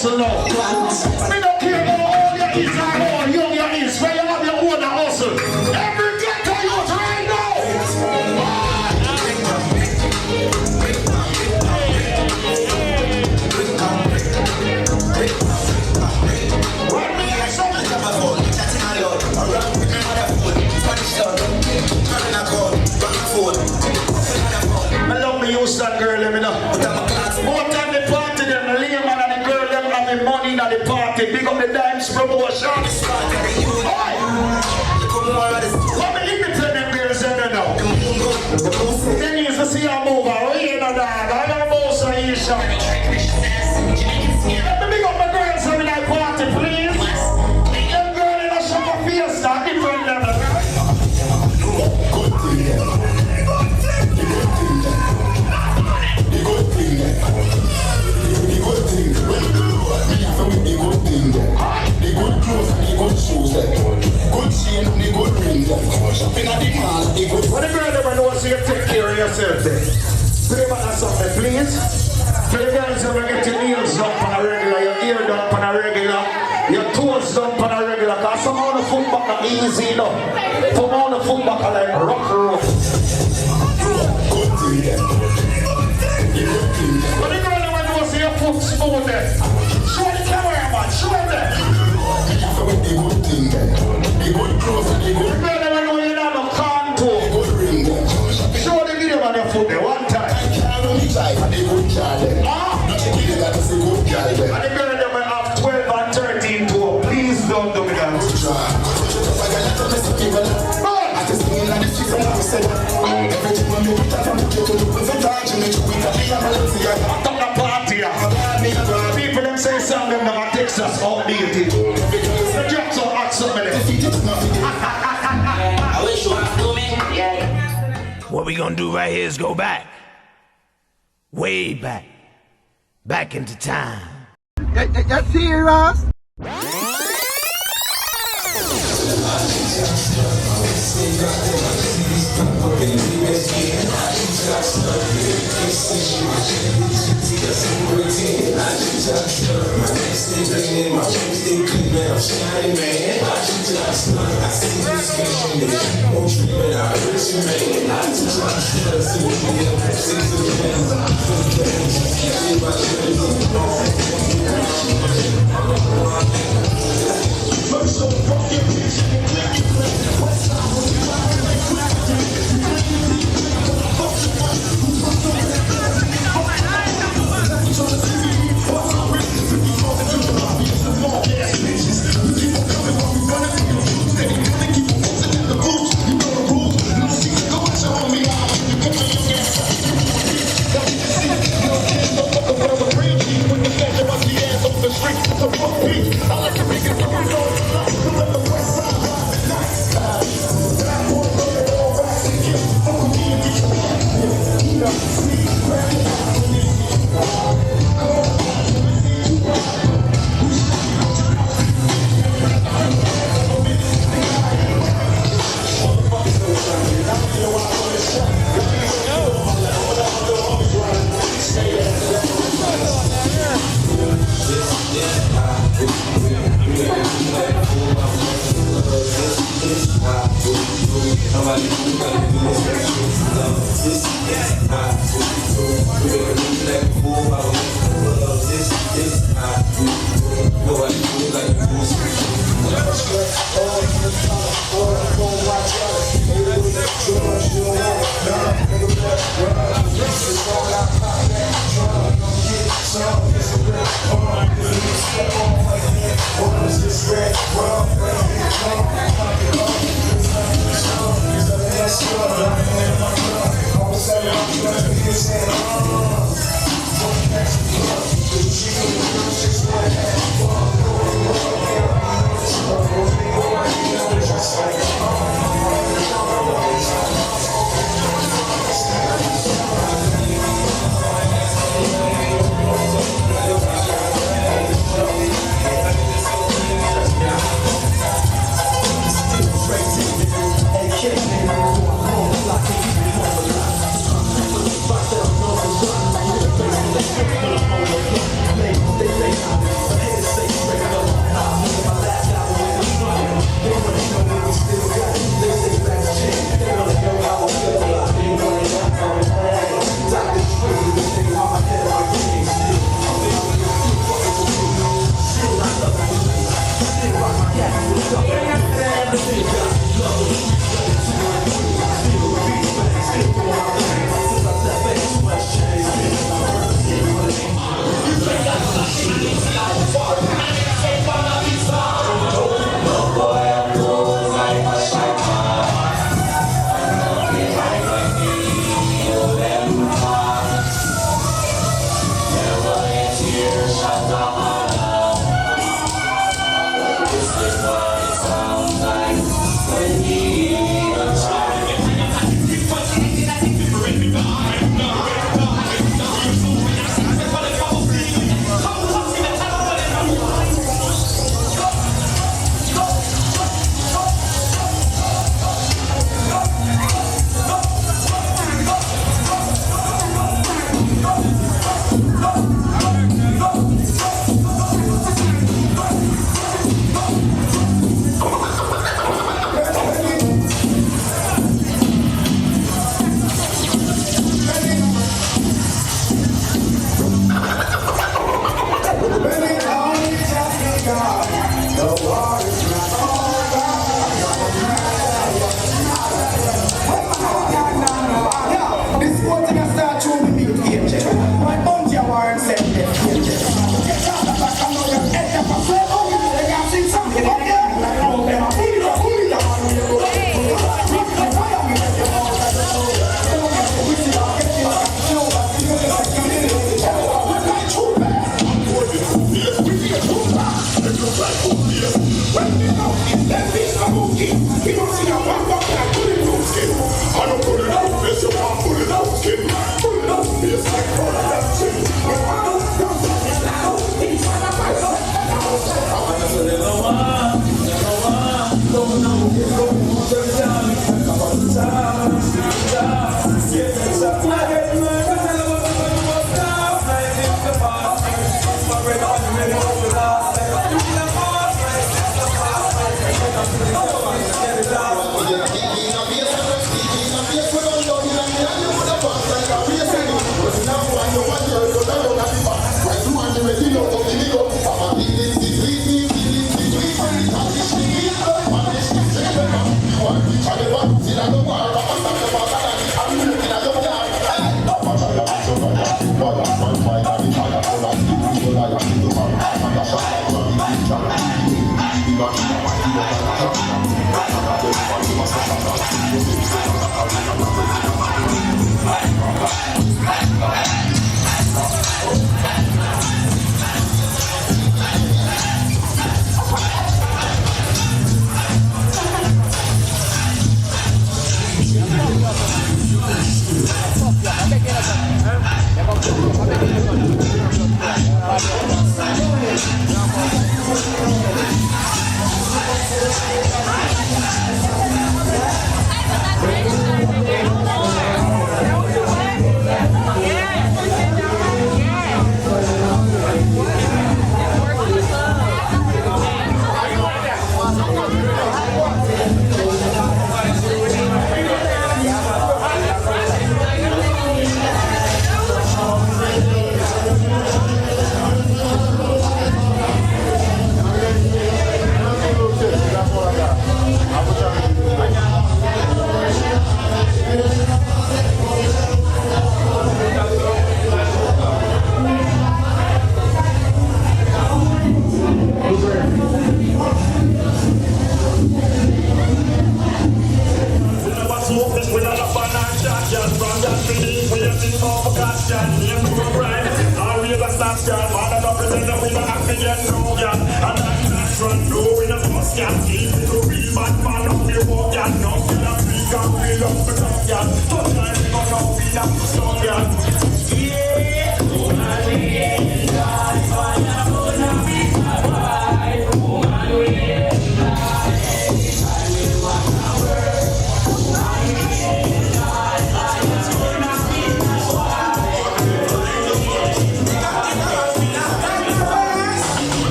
So no. We don't care about all your is or how young you is. Where you have your own hustle. Every ghetto youth right now. What me and something? I love me Houston girl, let me know. More time the party than the lame man and the girl them having money in the party. Big up the dance promotion. What me independent girls in there now? Then you used to see her move away in the dog. I don't know so you shot. Let me big up my girls in that party, please. Them girl in a shop of fiesta, different level. When the girl never knows you take care of yourself then. Play back something, please. For the girls ever get your nails done on a regular, your ear done on a regular, your toes done on a regular, because some of the foot back are easy enough. Some of the foot back are like rock rough. When the girl never knows your foot smooth then. Show the cameraman, show him that. The girl never know you have a contour. Show the video on your foot there one time. And the girl never have 12 and 13 too. Please don't do me that. People them say something them never text us outdated. The jobs are act something. I wish you would do me. What we gonna do right here is go back. Way back. Back into time. That's serious?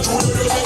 Let's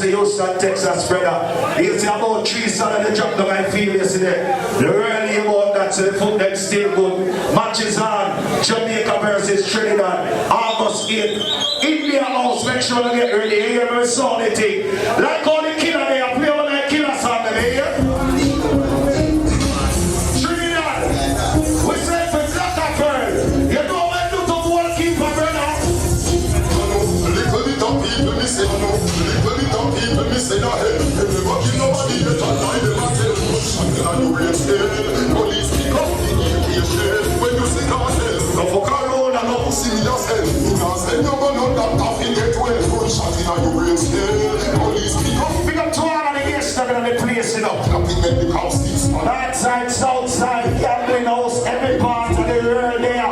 Houston, Texas, brother. You see about 3 solid drop down and feel yesterday. The really about that, so the foot them still good. Matches on. Jamaica versus Trinidad. August 8th. India House, make sure you get ready. You hear me sound the thing. Like all the killer there, play all the killer song there, hear? Trinidad, we say for black and pearl. You know what I do to goalkeeper, brother? Little bit of people me say no. Little bit of people me say no. Never give nobody better than them a tell. And you raise hell. Police pick up the education. When you say cartel, no fuck around and no pussy yourself. Because then you go know that nothing get well. Gunshot in and you raise hell. Police pick up. Pick up 2 hours and the guests that are in the place, you know. Nothing make the cops see. North side, south side, gambling house, every part of the world there.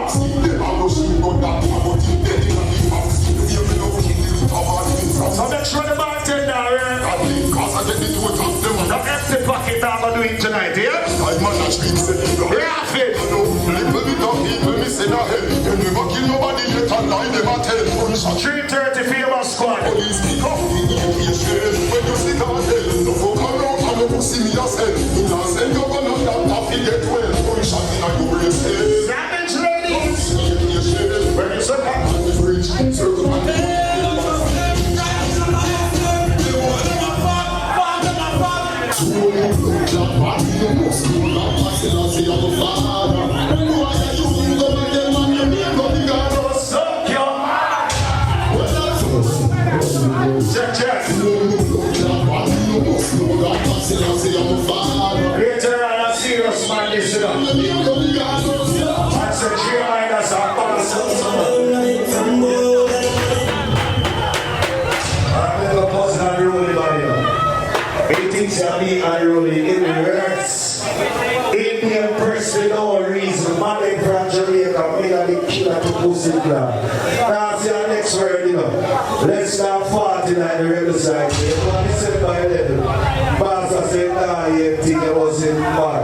So make sure the bartender, right? Because I get the two of them. right here. I manage to say Graphic. little bit of people missing a head. You never kill nobody yet and lie them a tell. 330 famous squad. Police pick up the impatient. When you see cartel, no go come out and no see me yourself. You not send your gun on that happy get well. Gunshot in a your brain head. Savage ladies. Impatient. When you say that. On the bridge, circle and Later on, a serious man, this is up. That's a G-line, that's a I'm going to pause and roll it on you. 18 me unruly in reverse. Indian person, no reason. Money from Jamaica, me and the killer to Pussy Club. Now, see our next word, you know. Let's start 49 the rebel side. You know what he said by 11. Gaza said, nah, you think it was in bad.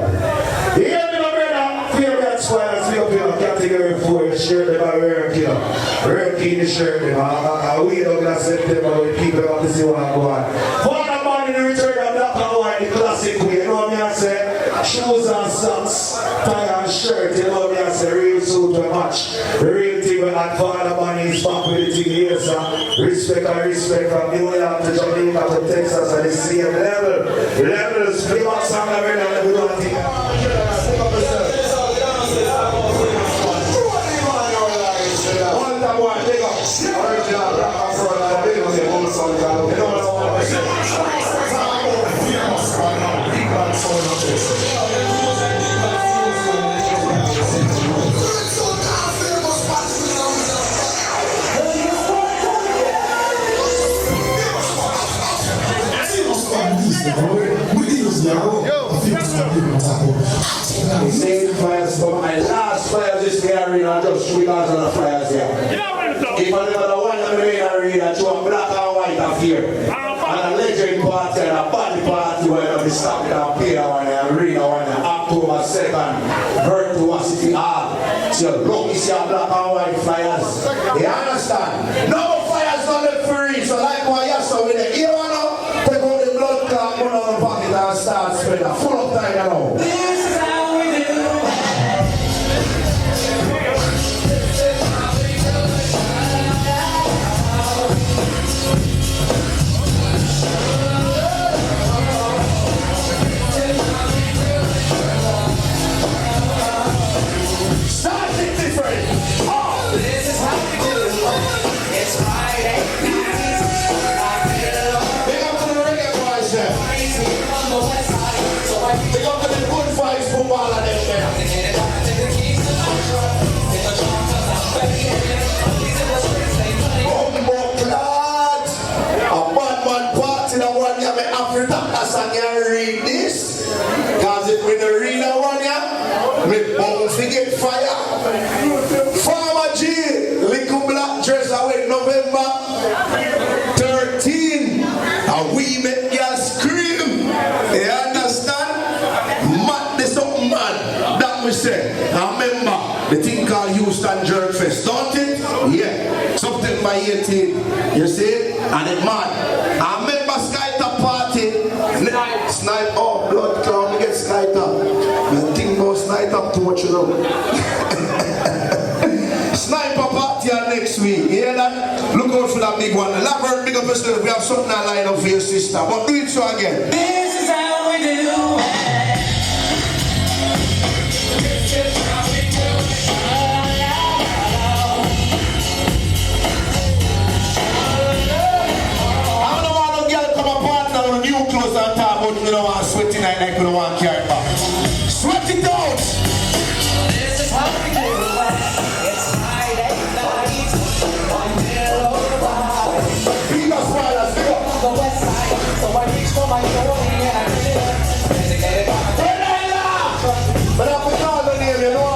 You hear me, no brother? Favorite squares, we up here, category 4, shirt them by work, you know. Work in the shirt, you know. We don't get September with people want to see what I'm going. For the man in the return of black and white, the classic way, you know what I say? Shoes and socks, tie and shirt, you know what I say? Real suit to match. The real thing when that father man is back with the thing here, sir. Respect and respect from New York to Jamaica to Texas at the same level. Levels, play back song and we don't think. Same fires from my last fires this year, arena, just 3 guys on the fires here. If I never one of the main arena, to a black and white affair, and a legend party and a body party where I'll be stopping and pay on the arena on October 2nd, Virtuosity Hall. So look, you see a black and white fires. You understand? No fires on the free, so like what you saw with the ear one up, take out the blood clot, put on the pocket and start spending full of time now. This is how we do. Start it different. Oh, this is how we do. It's Friday night. Big up to the reggae boys there. Big up to the good vibes football and them there. Bumbo clad. A bad man party the one here me Africa as I can read this. Cause if we don't read the one here, me bound to get fire. Farmer G, little black dress away November 13. And we make y'all scream. You understand? Mad this up man. That we say. Now remember, the thing called Houston Jerk Fest, don't it? Yeah. Something by 18. You see? And it mad. I remember Skytop party. Snipe, oh, blood cloud, we get Skytop. I think about Skytop too much, you know. Sniper party next week. You hear that? Look out for that big one. Elaborate, big up yourself. We have something I line up for your sister. But do it so again. This is how we do. I don't want no girl come apart now with new clothes and talk about you don't want sweaty night like you don't want carry back. Sweat it out. This is how we do. It's Friday night. Big up spoilers, big up. The west side, so I reach for my door and I did it. But I put all the name, you know.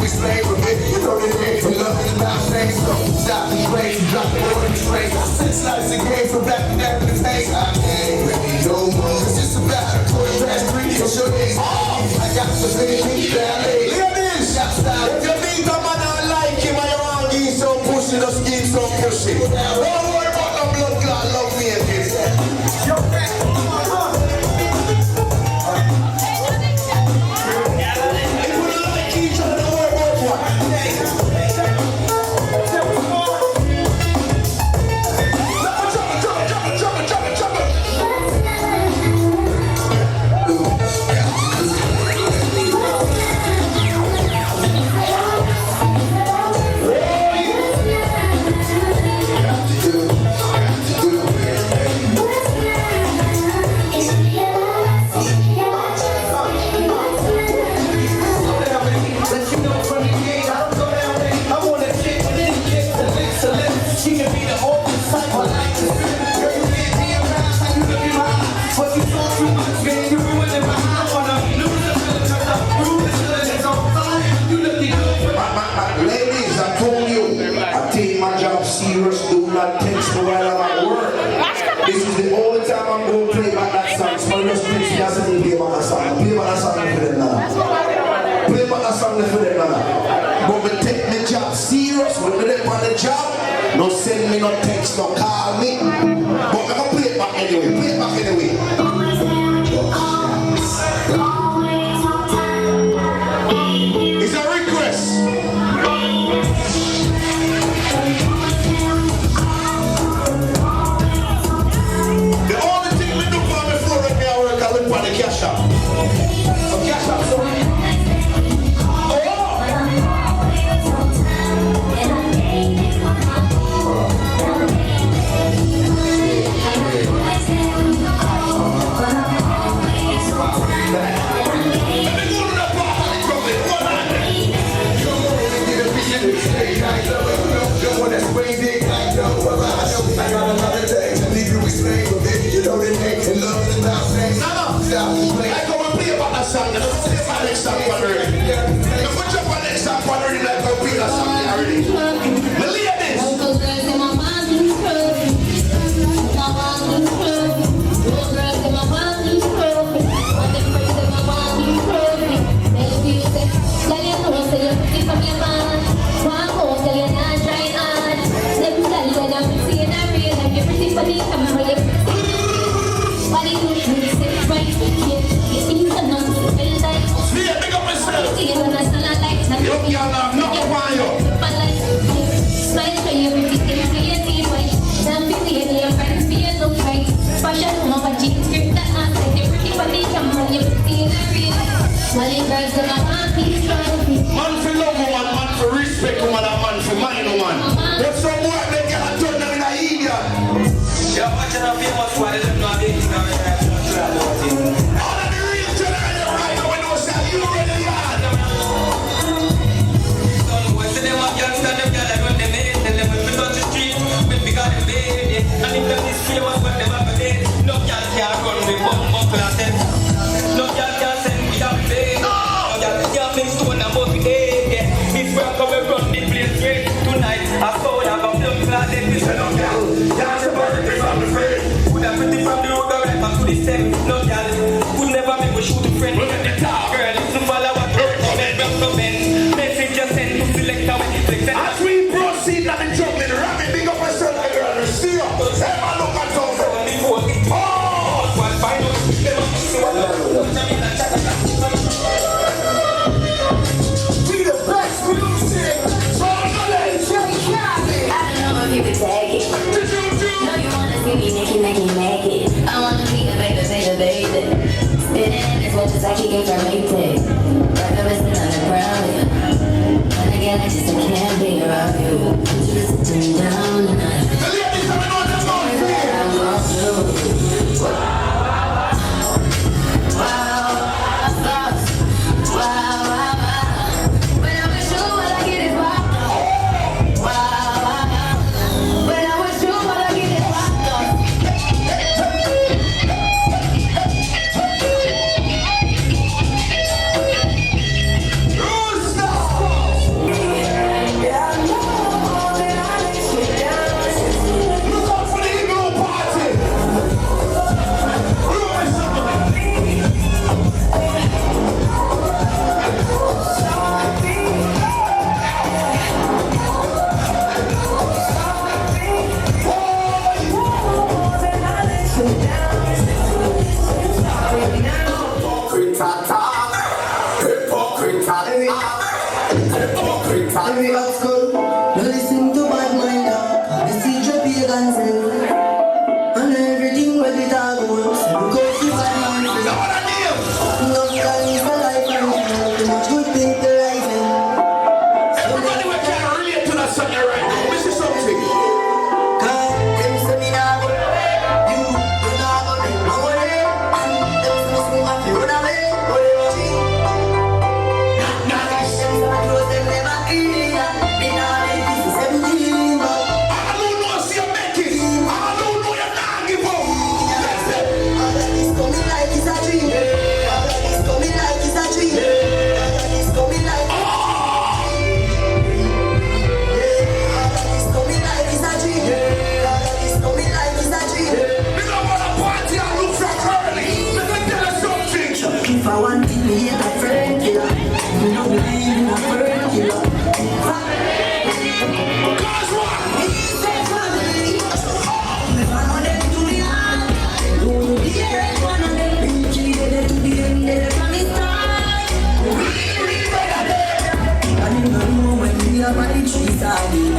explain with me. You know the name for love and not saying so. Stop the crazy, drop it on the train. Six lives a game from back to back to the tank. I ain't ready no more. It's just about a quarter past 3. It's your days off. I got the baby ballet. Ladies, if you meet a man I like him and you want to give some pussy, just give some pussy. Don't worry about no blood clot, love me and this. Yo, serious, do not text me while I'm at work. This is the only time I'm going to play back that song. So just text me as I play back that song. Play back that song for them now. Play back that song for them now. But we take the job serious. When they on the job, no send me no text, no call me. But I'm going to play it back anyway. Play it back anyway. It's a request. On the cash out. A cash out, sorry. Oh! Every up school, no listen to bad mind talk. The siege of pagans and everything where we talk about. Go to bad mind. No time is a life and too much good thing to life in. Everybody we can relate to that song right now. This is something. Cause them say me nah go, you nah go, them nah go there. Them say me smooth and fi run away. Go there watch it. Nice. Them say my clothes them never clean. They nah make this 17 but I don't know if you make it. I don't know you're not give up. That's it. all of this coming like it's a dream. All of this coming like it's a dream. All of this coming like all of this coming like it's a dream. All of this coming like it's a dream. We don't want to party and look from early. Let me tell you something. If I want it, me hate a friend killer. Me no believe in a friend killer. Cause what? Me say family. If I know them to the heart, you will be here. One of them preach it to the end. They promise time. And you don't know when we are by the trees are deep.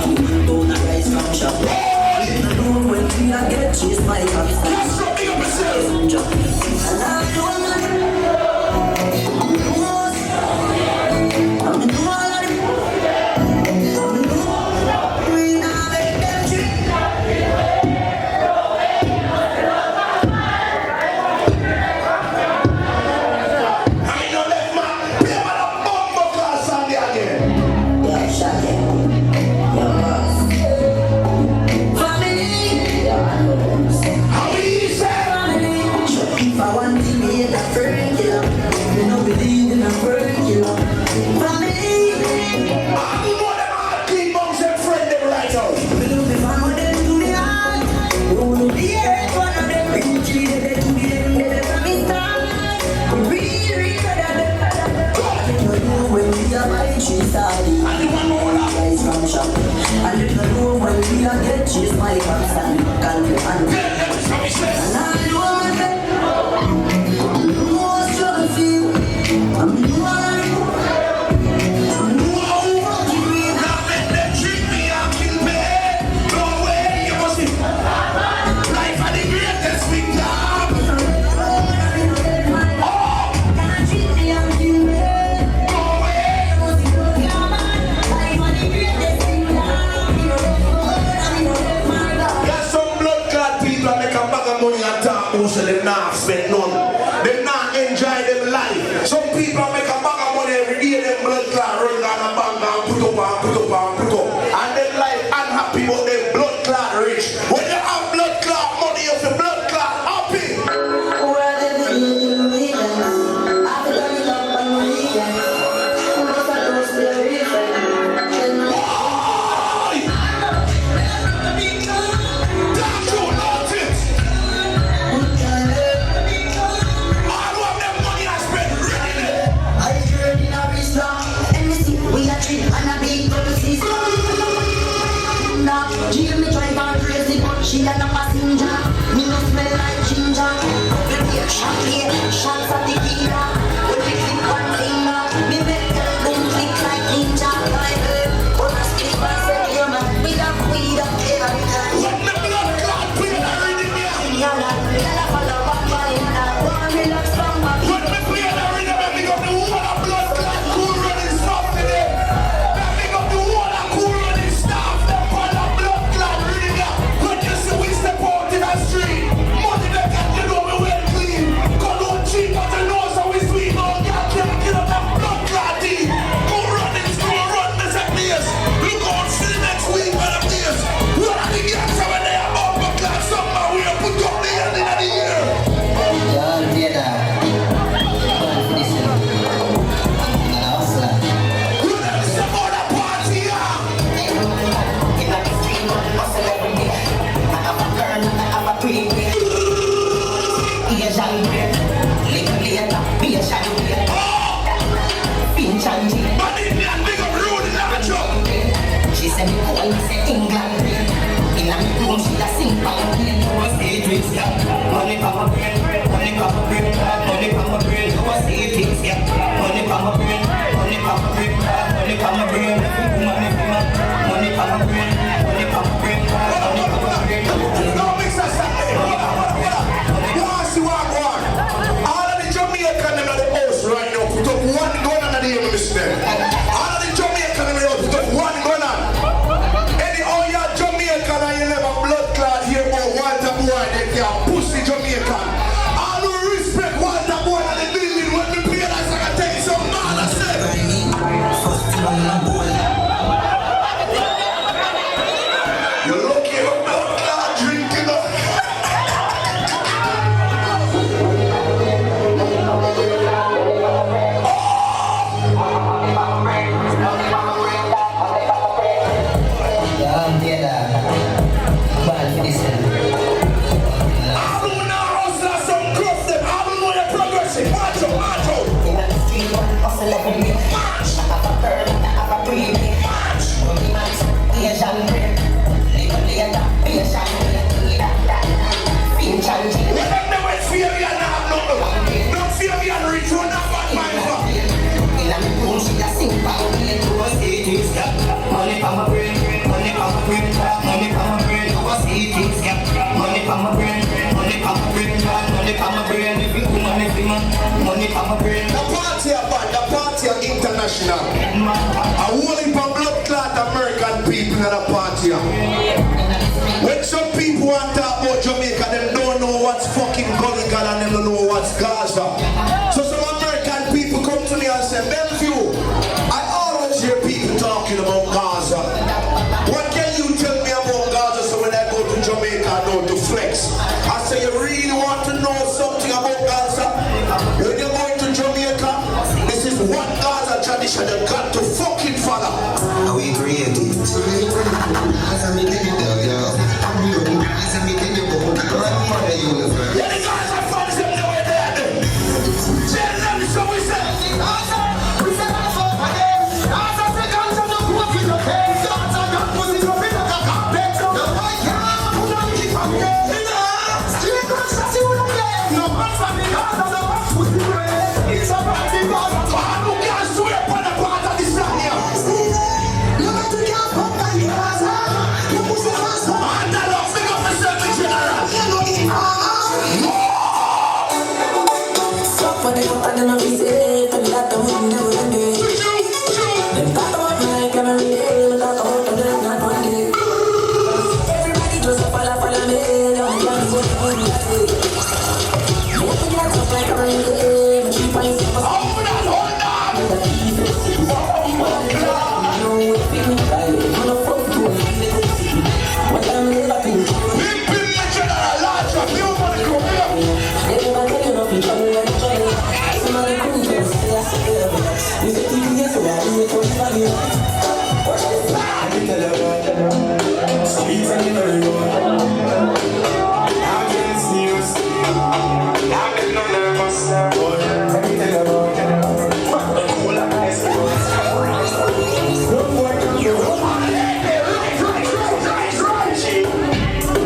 Don't rise from shop. You don't know when we are get chased by cops. That's something of myself. And I don't know. I'm in the wall of the I'm in the wall. We now make them drink. I ain't no left man. Be about a bumbo class Sunday again. Yeah, shot it. Yeah, boss. Family. Yeah, I know them. How easy? Family. If I want to be a friend killer, you don't believe in a friend killer. Family. I don't know them hard clean bunks and friend them right out. We love the family them to the heart. You will be here. One of them preach it to the end. They promise time. Really better than you know when we are by trees are deep. And you want more now? Rise from shop. And if you know when we are get chased by cops and can't be handled. Let me tell you something. And I know my friend, you know what struggle feel. I'm the one I know. I'm the one who wants to be. Now let them treat me and kill me. No way, you must be. Life are the greatest thing now. Can't treat me and kill me. No way. Yeah, man. Life are the greatest thing now. There's some blood clot people that make a bag of money and talk about so them not spend none. Them not enjoy them life. Some people make a bag of money every day, them blood clot run down a bank and put up and put up and put up. And them life unhappy but them blood clot rich. When you have blood clot money, you have blood clot happy. Where they believe in weekends, I feel like love on the weekends. Most of those feel different. Why? Damn true, notice. All of them money I spend really. I heard in a rich long, and we see we are treat and a big policies. Now, Jimmy drive her crazy, but she a no passenger. Me no smell like ginger. We take shot here, shots at the killer. When we click one finger, me make them boom click like ninja. My girl, on a skip and say you're my weed up every time. Let the blood clot play the rhythm here. Yalla, yalla follow back my now. One relax from my When me play the rhythm, I pick up the whole of blood clot cool running stuff today. I pick up the whole of cool running stuff. Them all of blood clot rhythm here. When you see we step out in the street, money they got you know me well clean. Call out cheap but you know so we sweet. No girl can't get up that blood clot deep. Cool running, school run, me say please. Look out for the next week for the place. What are the girls over there? Upper class somewhere we put up the end of the year. You never step out of party, yeah. But in the end, big up road in the job. She said, "Oh, I said England." In a room, she a sing for me. You a say drinks, yeah. Money for my brain, money for my brain, money for my brain. You a say things, yeah. Money for my brain, money for my brain, money for my brain. Money The party about the party are international. A whole heap of blood clot American people in the party. When some people want to talk about Jamaica, them don't know what's fucking going on and them don't know what's Gaza. So some American people come to me and say, Bellevue, I always hear people talking about Gaza. What can you tell me about Gaza so when I go to Jamaica I know to flex? I say, you really want to know something about Gaza? When you're going to Jamaica, this is what Gaza tradition you got to fucking follow. Are we creative? Yeah, the guys are fans them know it there. Tell them so we say. We say that's all for them. Gaza say Gaza no put in your head. Gaza got put in your head like a carpet. The white can't put on the carpet. Street guns that you don't get. No one from the Gaza, no one put in your head. It's about the Gaza. Man who can't swear upon the part of this land here. You got to get up on the Gaza. You must have asked for. And I love to go for Secretary General. For the top of the noise, tell me that the hood never end it. Them talk about me like every day, but talk about them not one day. Everybody just follow me, don't want to go to the day. You open your top like every day, but you find some. Hold on! No, it's been right, I'm not fucking cool. What I'm living. Big General, large up, you want to come here? Everybody you know, people like Johnny. Somebody cool, just say I say it. You say you get so bad, you come back here. Watch this. I can tell you, sweet and very good. I'm getting serious. I'm getting nervous. I can tell you, cool and nice. Don't worry, come here.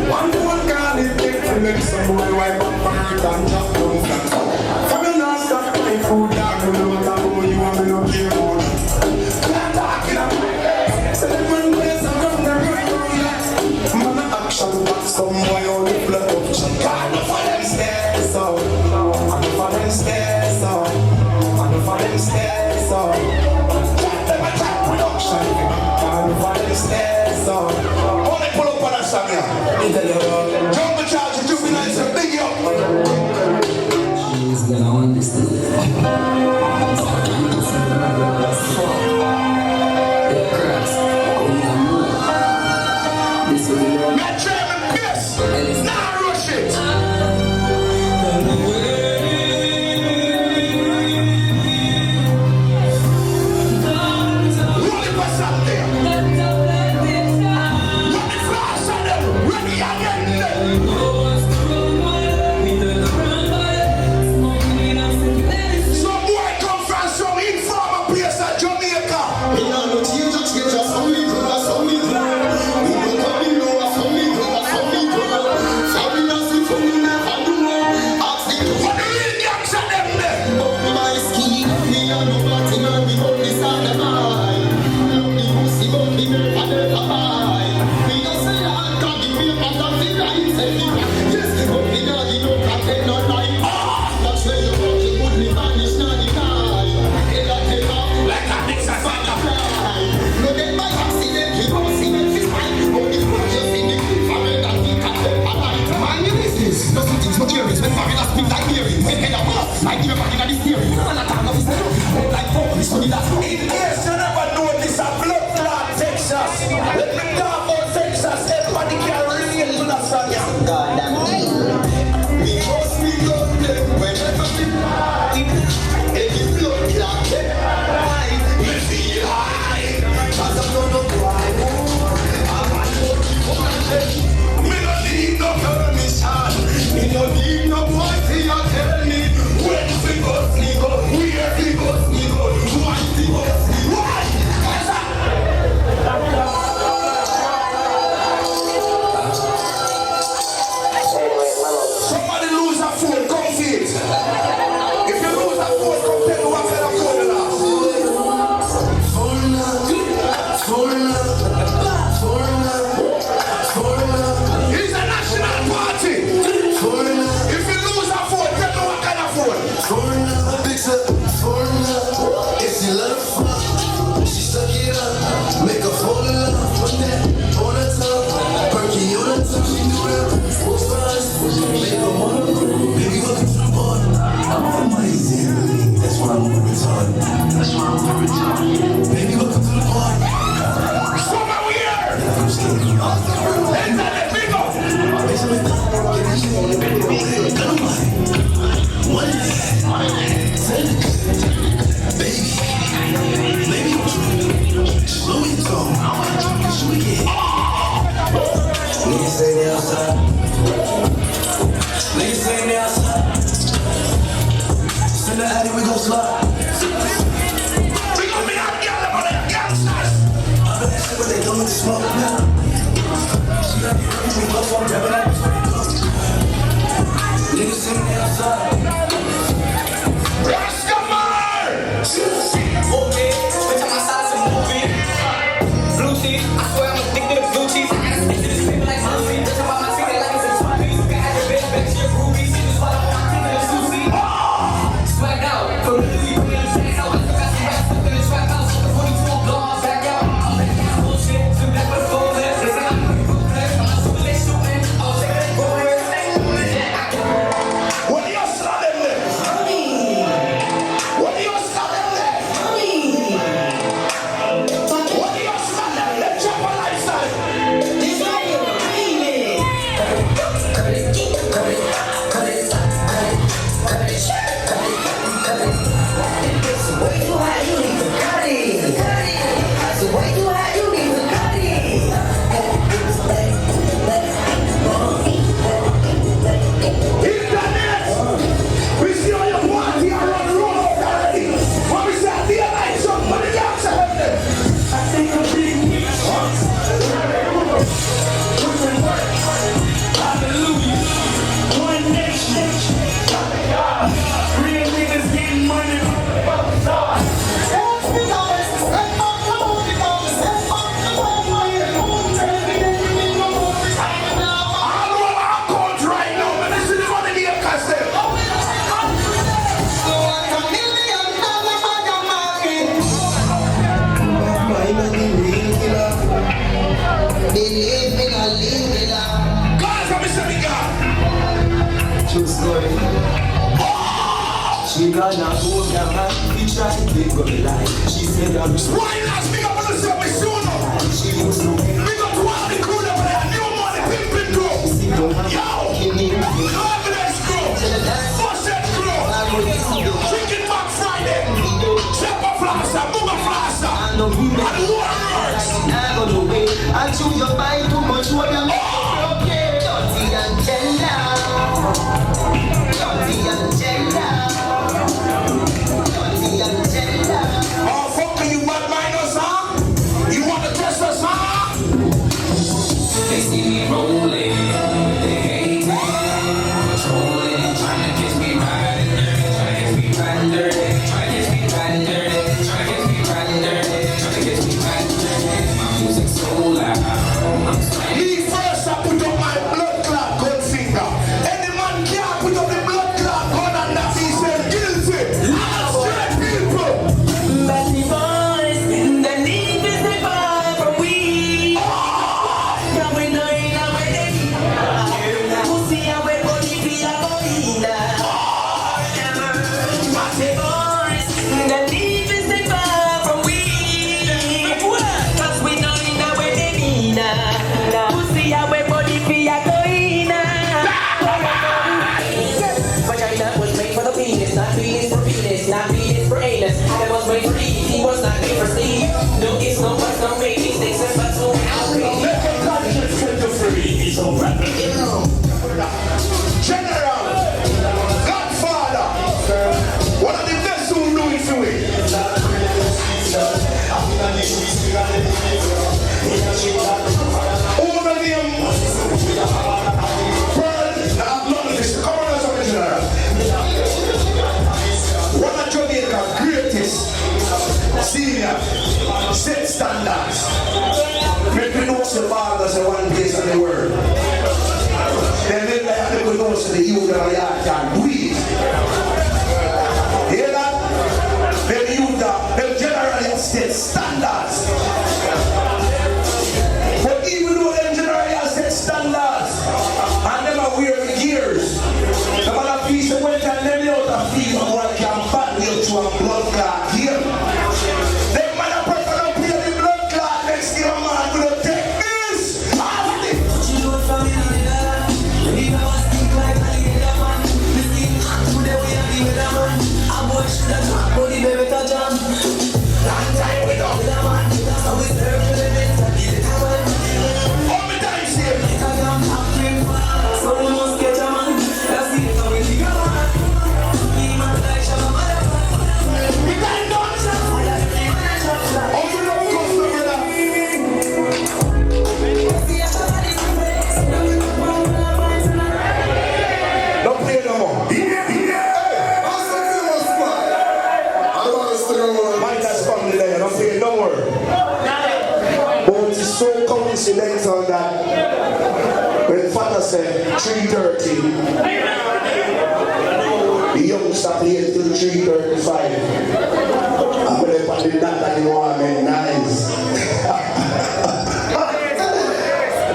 One more girl is big to make some boy wipe up and jump down flat. Come in and stop my food, dog. You know what I'm about, you want me to care about. Can't talk in my face. So them man place and come there right now. Man action, but some boy on the blood option. Can't no for them stairs, so. I no for them stairs, so. I no for them stairs, so. Chat them a chat production. Can't no for them stairs, so. Only pull up on a song here. Jump the charge, you be nice and big up. She's gonna understand. This will be Chairman, yes. That's why I'm over retarded. That's why I'm over retarded. Baby, welcome to the party. Come over here! I'm scared of you. Let that big up! One leg. Baby, slow it down. Show it again. Niggas say they outside. Niggas say they outside. In the alley, we gon' slide. We gon' be out yelling for them gangsters! I bet that shit what they doing to smoke now. She got me hurt, we both on rapping like niggas sitting outside. Rashkamar! Okay, switch on my side to movie. Blue cheese, I swear I'm addicted to blue cheese. I gotta stick to this paper like Murphy. Bitch, I'm on my feet like it's a twin. You can have your bitch back to your groovy. See this while I'm walking to the sushi. Swag out, from the we bring the snacks out. I got some rap stuck in the trap house. The 44 blow off back out. All that gas bullshit, do that for the full left. They say I'm a ruthless, I'm not super late shooting. I'll take that go where it's safe. What do you start them there? What do you start them there? What do you start them there? Chopper lifestyle! Internet! We see all your party around the road already. When we say the lights up, what the dogs are happening? I think I'm being weak. Hallelujah. One nation. Real niggas getting money. All over our court right now, but this is the money they have cost them. Gaza, Mr. Miguel. True story. She gonna go down and we try to take up the life. She said I'm just Why not speak up on the service sooner? she was no We got to all the crew that have new money pimping through. Yo! Confidence crew! Faucet crew! Chicken Mac Friday! Chopper Flosser! Booger Flosser! And Warriors! I chew your bite too much what you okay. Dirty Angela. Dirty Angela. Dirty Angela. Oh, fuck you bad minors, huh? You want to test us, huh? They see me rolling, they hate me, trolling, trying to catch me riding dirty, trying to catch me riding dirty, trying to catch me riding dirty, trying to catch me riding dirty, trying to catch me riding dirty. My music's so loud, I'm slamming. Me first, I put up my blood clot gun finger. Any man can't put up the blood clot gun and that he said guilty. I'm straight people. But the boys, the need is the far from we. Now we know in our way. Pussy away, body feel a boina. But the boys, the need is the far from we. Cause we know in our way. Pussy away, body feel a boina. Vagina was made for the penis, not penis for penis, not penis for anus. Adam was made for Eve, he was not made for Steve. No kiss, no fuss, no make these things, but so outrage. Let the conscience set you free. He's a rapper. General, Godfather, one of the best who do it to it. All of them, Pearl, none of this. Come on, let's have a general. One of Jamaica's greatest senior set standards. Make me know the fathers in one place in the world. Then they have to know the youth that can breathe. Hear that? The youth that generally set standards. But even though them generally set standards, so coincidental that when Father said 3:30, the youngster played till 3:35. I'm going to put the data in one man, nice.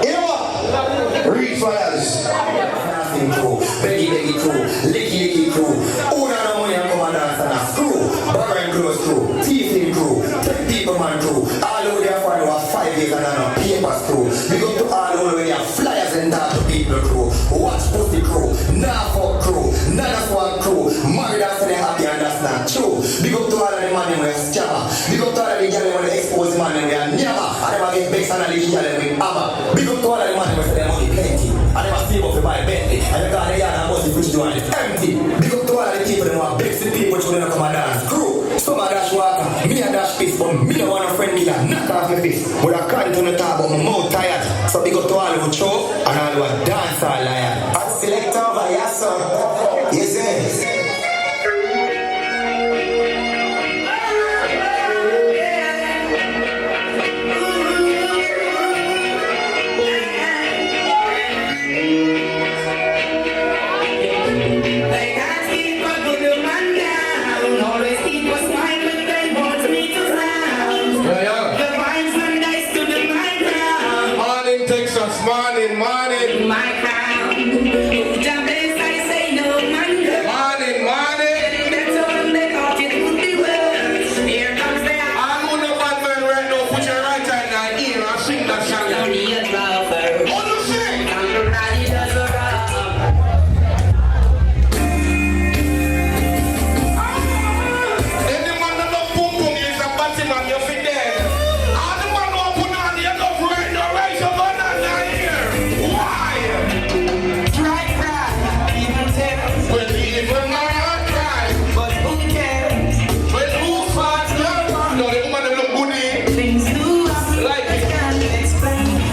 You know what? Read fires. Nothing crew, Beggy crew, Licky crew, Una no money and come and dance and a crew, Burger and Close crew, Tiefling crew, Tech People Man crew, all over there for over 5 years and a Papers crew. We go to all over when you have flyers and that to people crew, Watch Pussy crew, Norfolk crew, Nana Swan crew, Married after they happy and that's not true. Big up to all of the money when you scammer, big up to all of the girls when you expose the money when you never, and them get bakes and the girls with hammer. Big up to all of the money when you say money plenty, and them save up to buy Bentley, and you got the yard and bust the fridge door and it's empty. Big up to all of the people that want bakes the people which don't come and dance. Crew, some a dash walker, me a dash fist, but me don't want a friend me that knock off your fist. But I can't turn the top, but my mouth tired. So big up to all who show and all who dance all liar. I select over your son. Yes, yes. Morning, morning. My crown. Jabez, I say no man. Morning, morning. That's all they thought it would be worth. Here comes the I'm on the bad man right now. Put your right hand on here and sing that song. Don't need a lover. Oh, no, sing. Everybody does a rap. Any man that love boom boom is a party man. You're fit there. All the man who put on the love right now. Right, so go down here. Why? Try, even tell. Well, even my heart cry. But who cares? Well, who's fast? No, the woman them look good. Things do happen. Like I can't explain.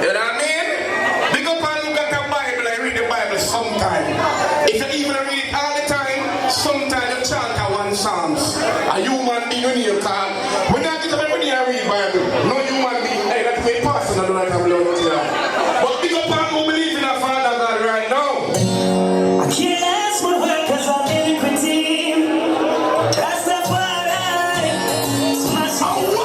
You know what I mean? Big up and look at the Bible, I read the Bible sometime. If you even read it all the time, sometimes you chant a one Psalms. A human being you need call. When I get up every day I read Bible, no human being, hey, that's way past and I don't like to blow it here. But big up and who believe in a Father God right now. I can't ask for work cause I'm in the team. That's the part it's my soul.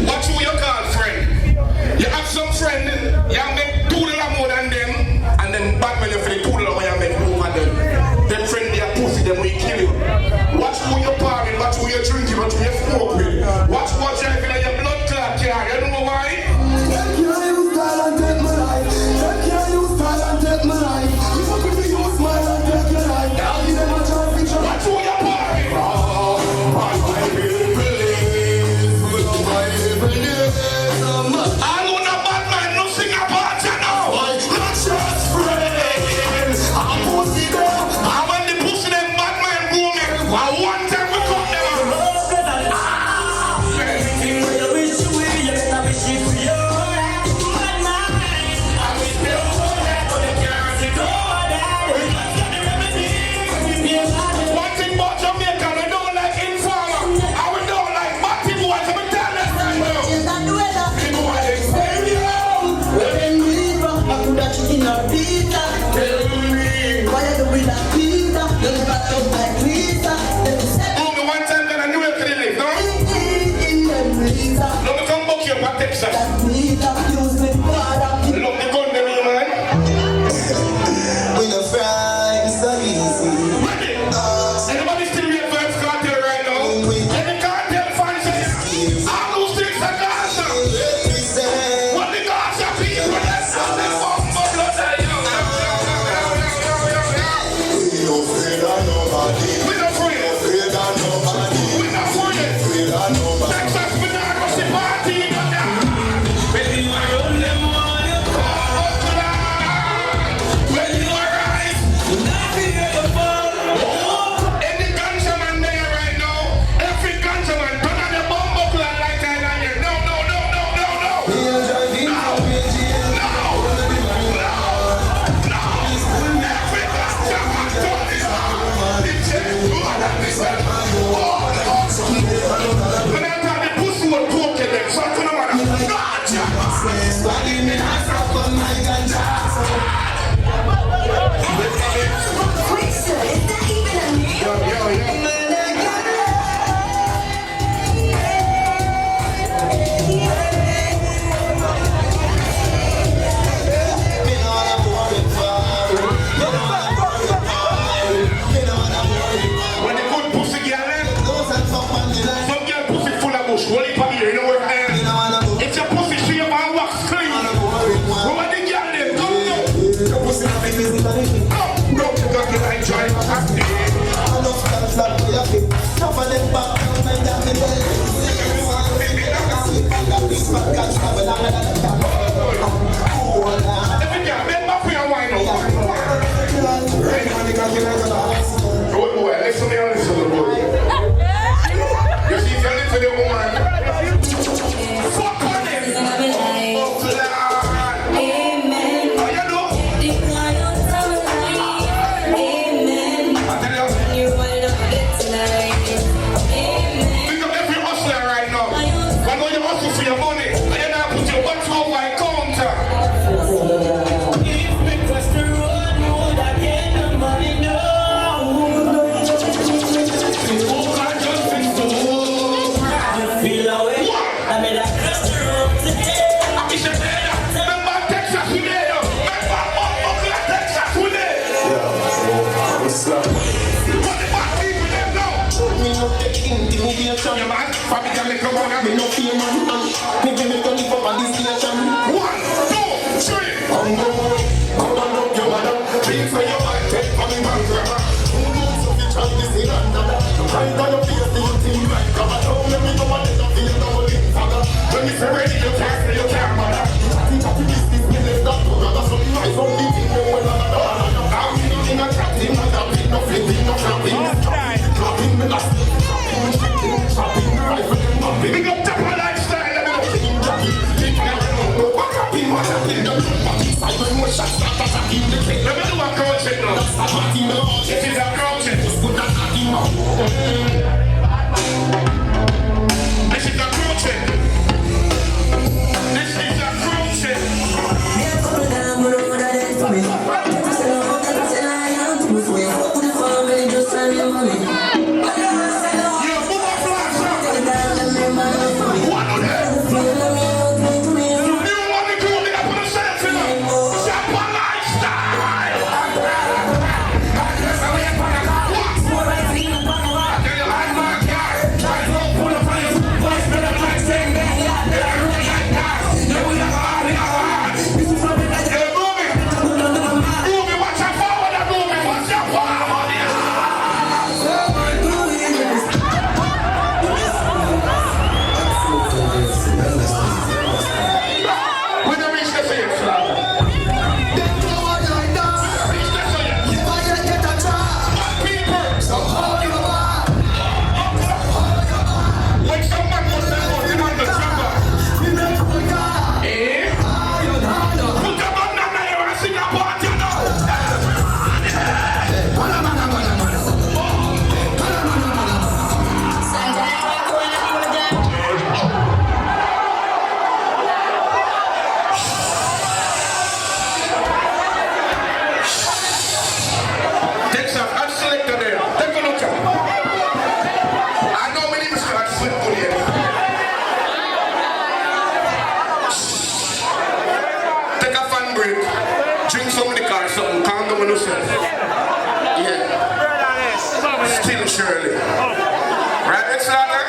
What you call friend? You have some friend, you make $2 more than them, and then Batman you for the $2 more you make more than them. Them friend they are pussy, them will kill you. Watch who you partying, watch who you drinking, watch who you smoke with. Watch what you having in your blood clot car. You know why? Take your use style and take my life. Take your use style and take my life. You fuck with me, you smile and take your life. Now you never try to picture. Watch who you partying. I know the bad man, no sing a part, you know. Not just friends. I'm pussy there. And when the pussy them bad man go me, I one time we cut them out. Everything where you wish you will, you better wish it for you. Bad man, I wish you would, but you can't do that. Got the remedy, be a man. One thing about Jamaica, we don't like informer, and we don't like batty boys, so we tell them right now. People are only one time that I knew you could live, no? Let me come book you for Texas. Look the gun there, you man. We no fry, so easy. Ready? Anybody still real Vibes Cartel right now? Any cartel fans? All those things are Gaza. What the Gaza people? That's how they bomb blood. We no afraid of nobody. We not afraid. Afraid of nobody. We not afraid. Afraid of nobody. Texas, we not go see party. When you are on them on your when you are right, nothing ever fall. Any ganja man there right now, every ganja man turn on the bomb buckle and light it on you. No. Every ganja man turn this on. It's a good and this one. When I tell the pussy will poke you then, so I couldn't want to ganja. When the good pussy girl left, some girl pussy full of bush, hold it for here, you know what I'm saying? It's a pussy shape and wax clean. What the girl them? Come now. Your pussy not make me come. No, you got to enjoy my acting. Enough of them back, Good boy, listen to me, listen to the boy. You see, if you live with the woman, fuck on him. Oh, Lord. How you know? I tell you. Pick up every hustler right now. I know you hustle for your money, and you're not put your butt over my counter. Me no fear man, me give me to live up on this station. 1, 2, 3. Come on up your mother, please for your mind, take for me man grandma. Who knows if you try this in London? Right on your face, do you think right? Come on, don't let me go and let you feel double in father. When you say ready, you can't say you can't mother. Think of this, me left that to gather. So you rise up the thing, you will not know. I'm feeling a chatting, not a bit, no flipping, no clapping. Clapping me last, chopping me rifle. Big up top of lifestyle, let me know. Let me do a crowd check now. This is a crowd check. This is a crowd check. This is a crowd check. Drink some liquor or something, calm down on yourself. Yeah. Still Shirley. Right, let's start there?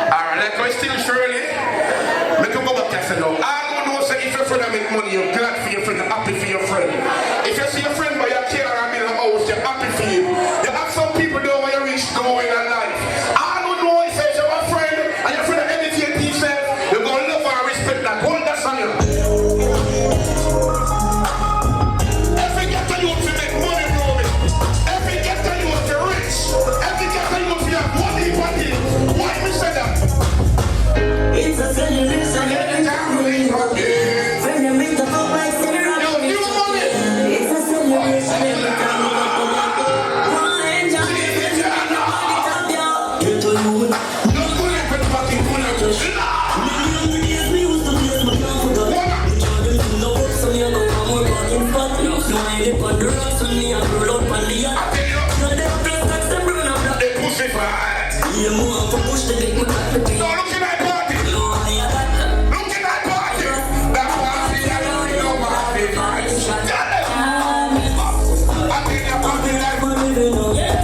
Alright, let's go still Shirley. Make you go back and say no. I don't know, say if your friend make money, you're glad for your friend, you're happy for your friend. If you see your friend by your care and in the house, you're happy for you. You have some people don't want you reach going in life. I don't know if you're a friend and your friend educate yourself, you're going to love and respect that. Hold that on you. It's a celebration every time we rock it. When you make the fuck like Sarah, it's a celebration every time we rock it. Come and jump it, it's a party top, yo. It's a mood. No good at the fucking corner to shit. Million years we used to play, but now we got it. We charge them to the work, so you know I'm more rockin' spot. No one in the rocks, so me and roll up on the yard. So they play like some brown and black. They push it right. Yeah, more for push the dick, we got the thing. No, look at that party. Look at that party. That party, I don't know about the party. I think that party like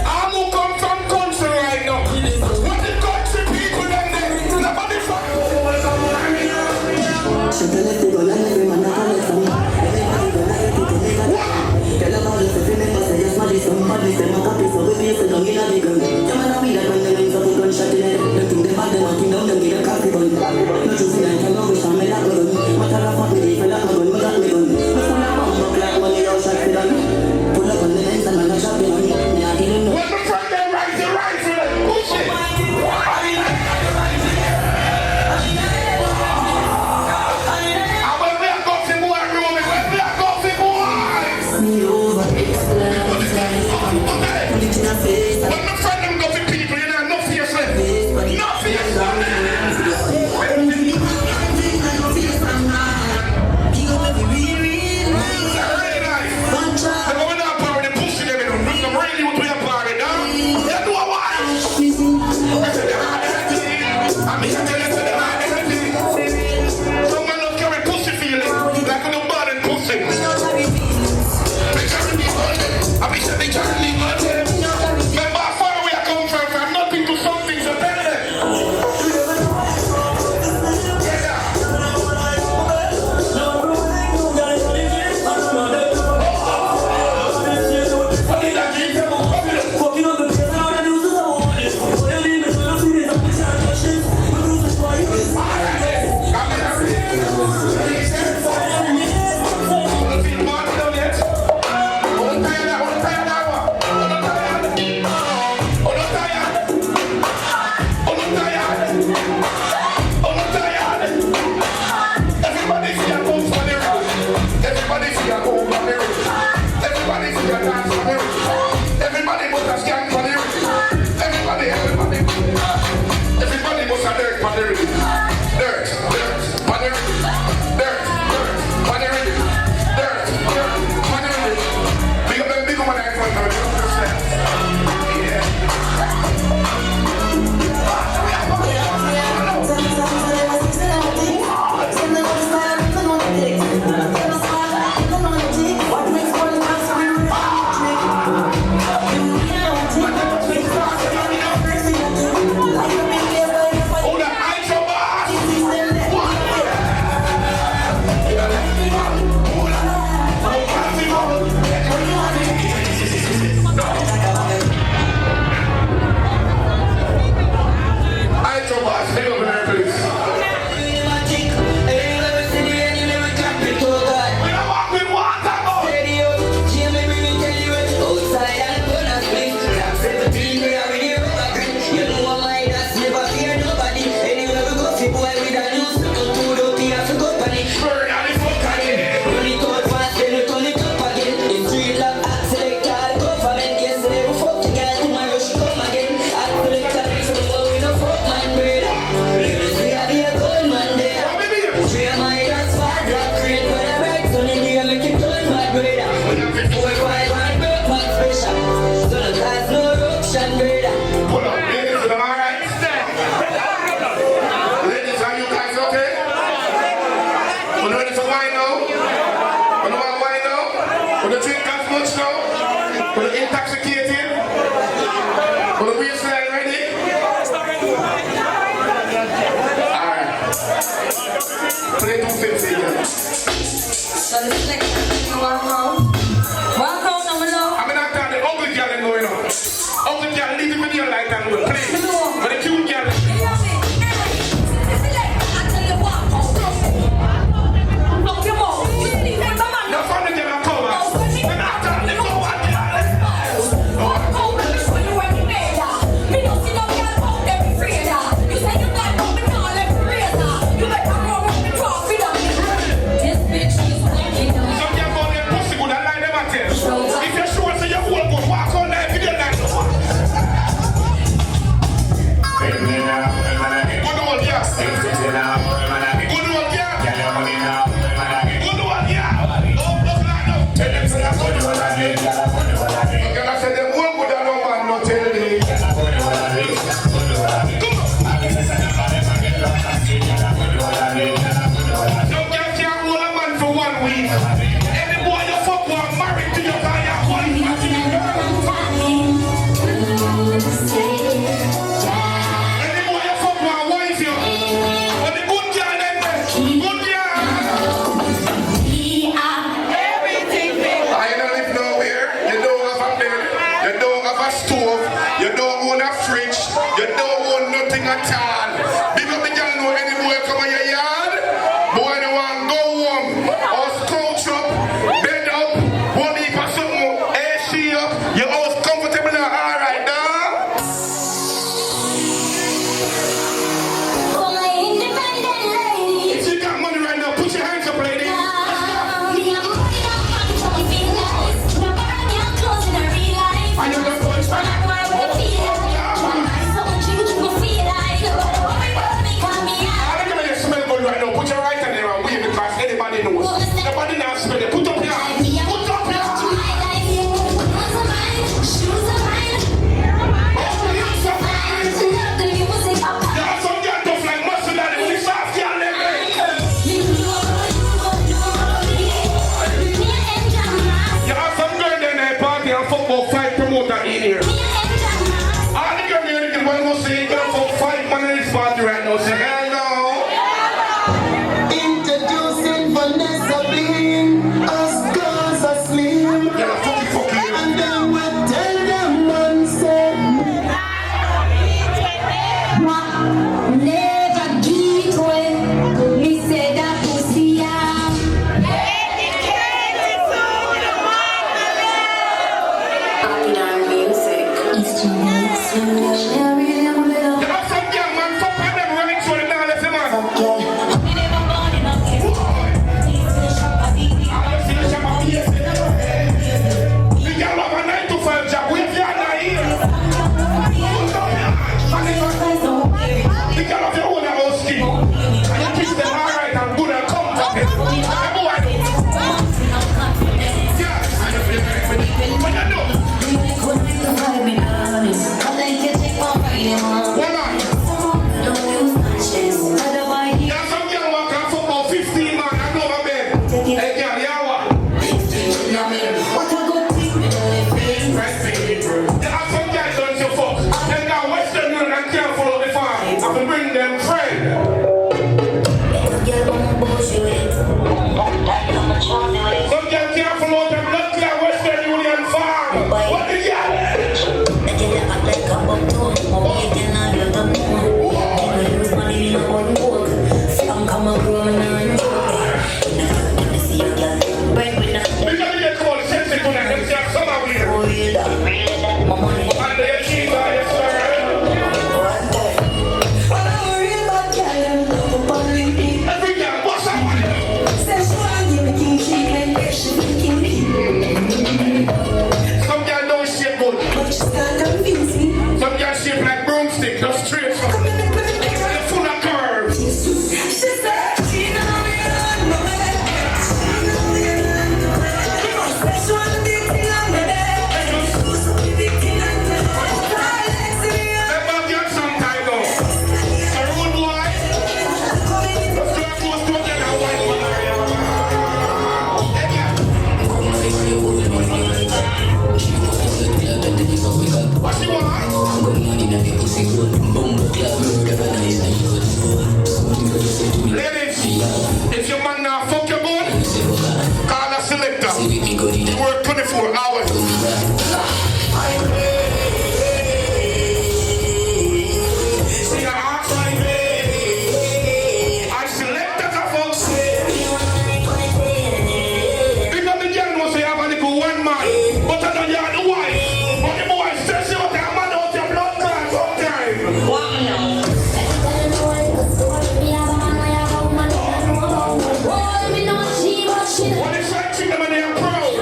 I'm who come from country right now. What the country people them there? Nobody fuck. What? If your man now fuck your bone, call a selector. Work 24 hours. See your ass? I select that folks. Because the girl knows they have a little one man, but I know you are the wife. But the boy says you want a man out your blood man sometime. What is that chick them and they are proud?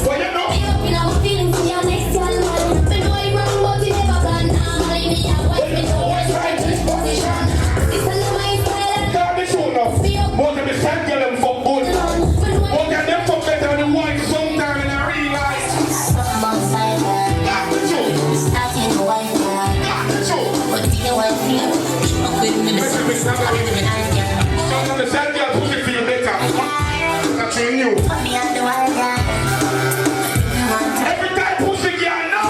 Well, you know. Can't be sure enough. Both of the side girl them fuck good. Both of them fuck better than the wife sometime in a real life. That's the truth. That's the truth. Some of the side girl pussy feel better. That's in you. Every time pussy girl know.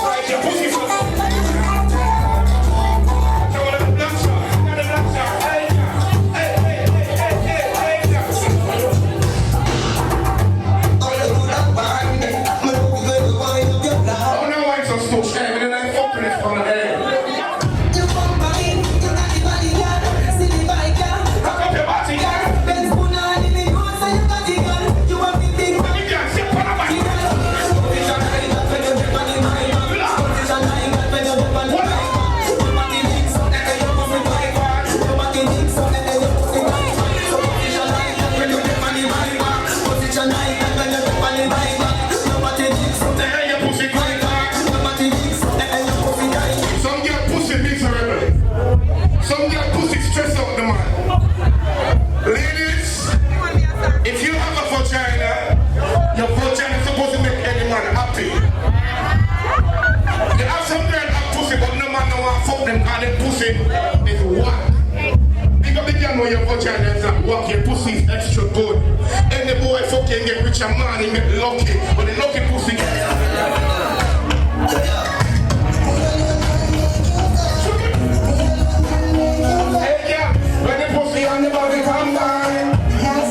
Right, your pussy fuck. Now the black shot. Now the black shot. Hey, hey, hey, hey, hey, hey, hey. Oh, no, I'm so stupid. And then I fucking it from the head. Back up your body, girl. Let me get sit on the back. The hell your pussy going back? Some girl pussy miserable. Some girl pussy stress out the man. Ladies, if you have a vagina, your vagina is supposed to make any man happy. You have some girl have pussy, but no man no want fuck them and their pussy is whack. Because the girl know your vagina is not whack, your pussy is extra good. And the boy fucking get rich and man, he get lucky. But the lucky pussy get hey girl, when the pussy on the body come down. Yes,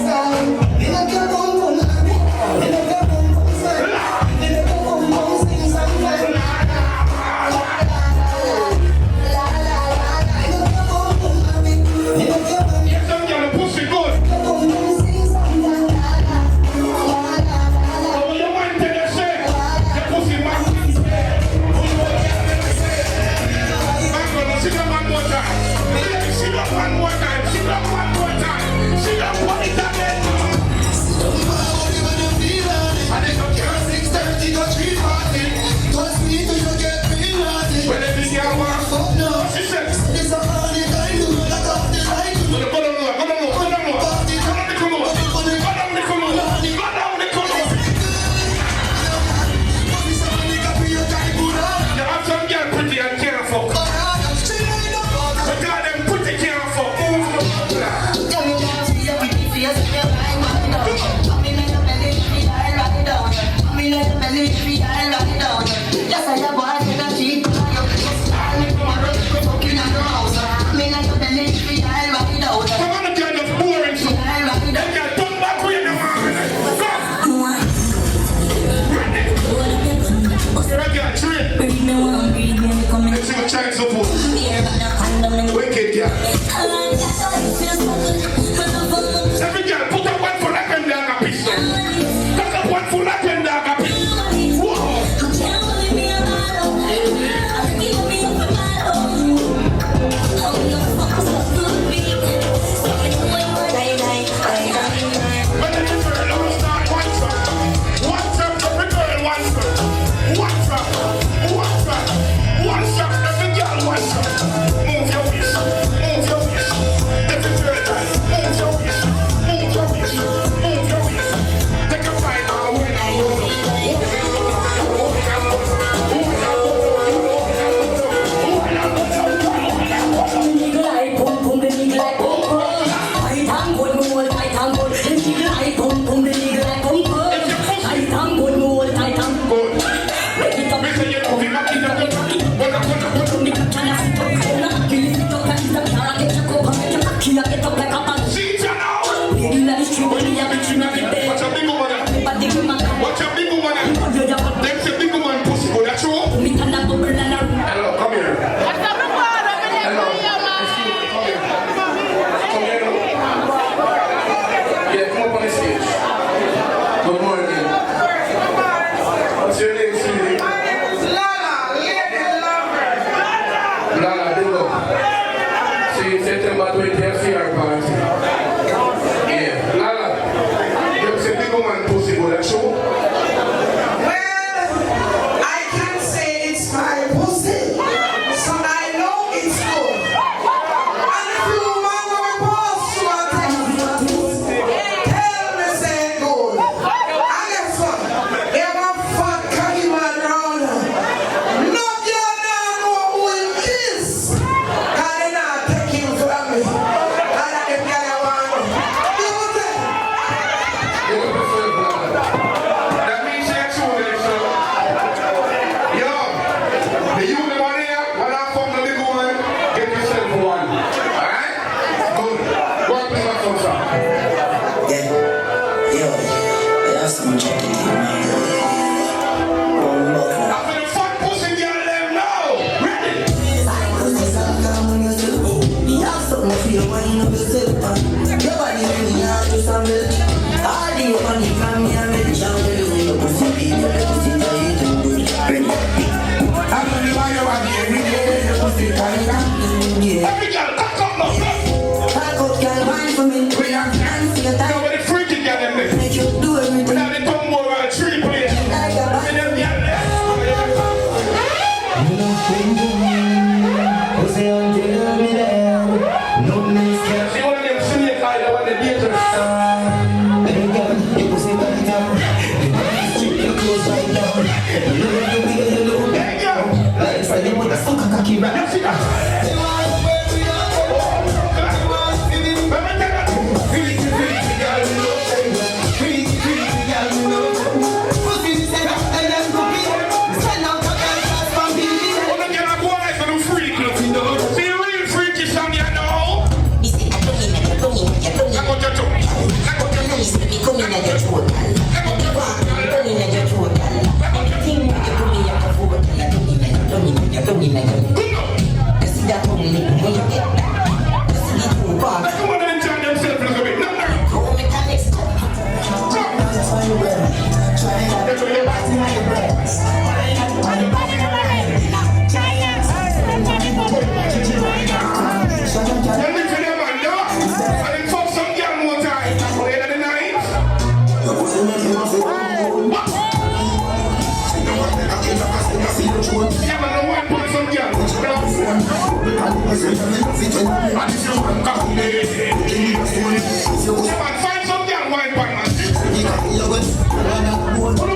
some girl, the pussy good. But when your man tell you say, the pussy man. Man, gonna sit down one more time. Sit down one more time. Sit down one more time. Sit down one again. And then some girl 6:30 go 3:40. When the big girl wants fuck, she said, go down low. You have some girl pretty and can't fuck. But God, them pretty can't fuck. Come on, the girl just boring so. Them girl turn back way now. You're a girl train. Let's see what child support. Wicked girl. Every girl put up one for that and dog a piece. Put up one for that and dog a piece. Whoa. When the girl don't start once up, every girl once up. Once up, every girl once up. Move your waist, every girl. Killer get up like a man. See it now. Lady in the street, when you have a chin on the bed. Watch a big woman. Everybody give my gun. Watch a big woman. Put your job. Them say big woman pussy, but that's true. Me can not go burn and a room. Hello, come here. Hello. Excuse me, come here. Come here. Yeah, come up on the stage. Good morning. What's your name, sweetie? Lala, big up. See, September 20th, CR party. Yeah, Lala. You say big woman pussy, but that's true. I can say it's my pussy, so I know it's good. And if you man go post to a tell me say good. And guess what? They have a fat cocky man round. No girl now know who he is. Cause they not take him from me. And that them girl I want. You know what I'm That means you're true, then, so. Yo, the you the one here, when I fuck the big woman, get yourself one. Alright? Good. Go on, please, my son, sir. Yeah. Yo, I have some check it in my After the fuck pussy girl, let them know. Ready? Every girl, cock up, no. Nobody freaking girl, them there. Without the tongue more on a tree, please. And them girl there. See one of them singing guys, the one that dangerous. Hey, girl. You see that? Find some girl wine pan, man.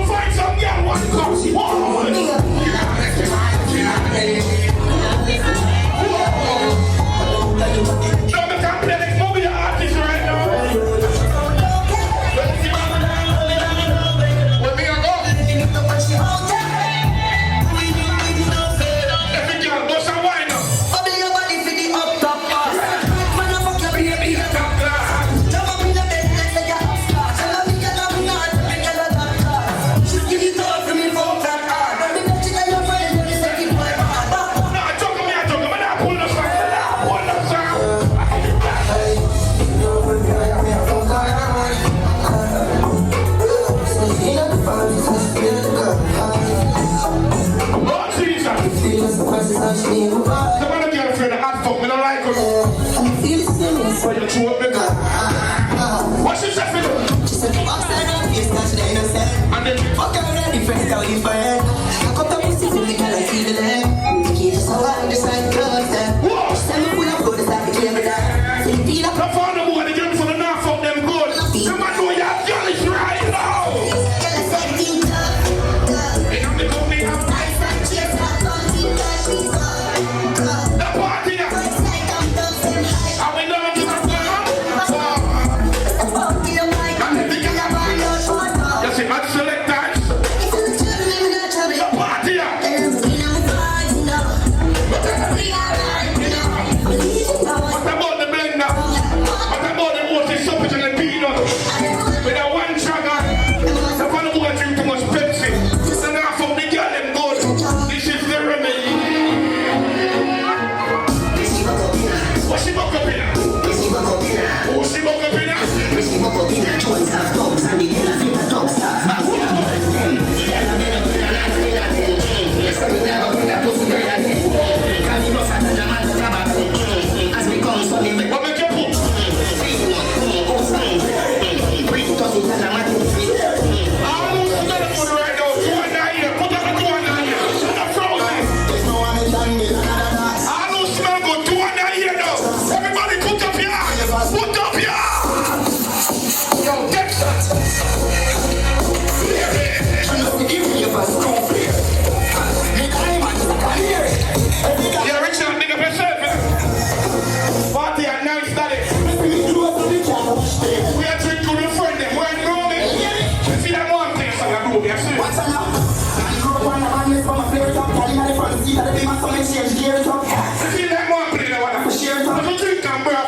Find some girl wine cup. Don't be complaining. Don't be the artist right now. Where me a go? Every girl bust a wine up. Some of the girlfriend are hot fuck, me don't like her. So you chew up the girl. What's she say for you? She said, upside down, face touch the innocent. And then Fuck around the friends, how you find. I cut up pussy from the girl I see the leg. Keep this how I decide to love them. Send me full of good, it's like a clear with that. Say, deal up. the phone number the girl for the north fuck them good. The man know your girl is right now. Girl, I said think tough. They have to come in and Nice and chase, not something that she's on. the party now. It's like I'm done, same high. And we know what you have done. Fuck you, like I'm the girl I'm on your shoulder. You see, I select that. If you're the trouble, I'm not trouble. The party now. We are right now. Believe it now. What about the blend now?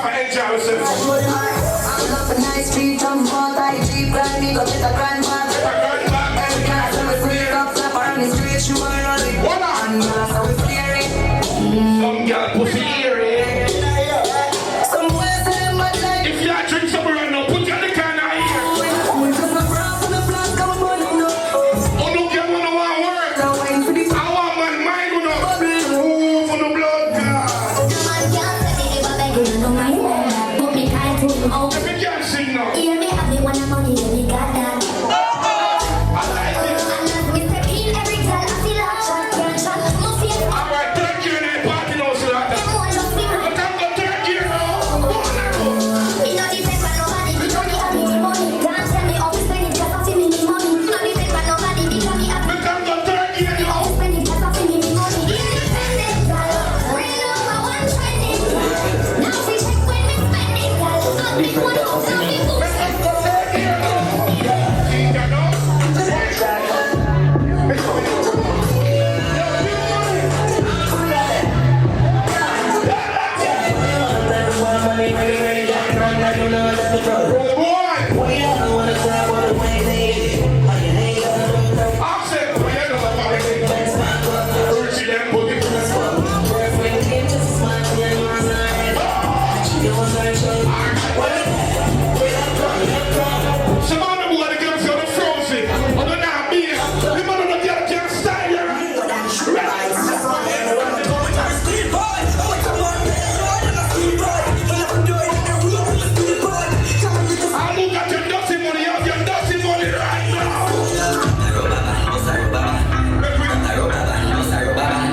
for enjoy yourself. I'm up a nice street, I'm multi-Jeep, grind me, go get a grandma. Every class, I was clear up, slap around the street, she wanna run it. What on? And I was clearing. Some girl pussy earring. Some boys say them bad like. If you drink some right now, put you in the can of here. Cause my bras on the floor, come on, no. Oh, no girl wanna want work. Now wait for the I want man mind with no. Ooh, for the blood clot. If you can't sing now. Alright, third year in that party now, so that. But I'm the third year now. Go on now. But I'm the third year now. See that now? Roll boy. Offset. We ain't no fucking Richie them boogie. Some of them want to get us on the frozen. I'm not being. The mother of the girl can't style you. I look at your dirty money, you have your dirty money right now.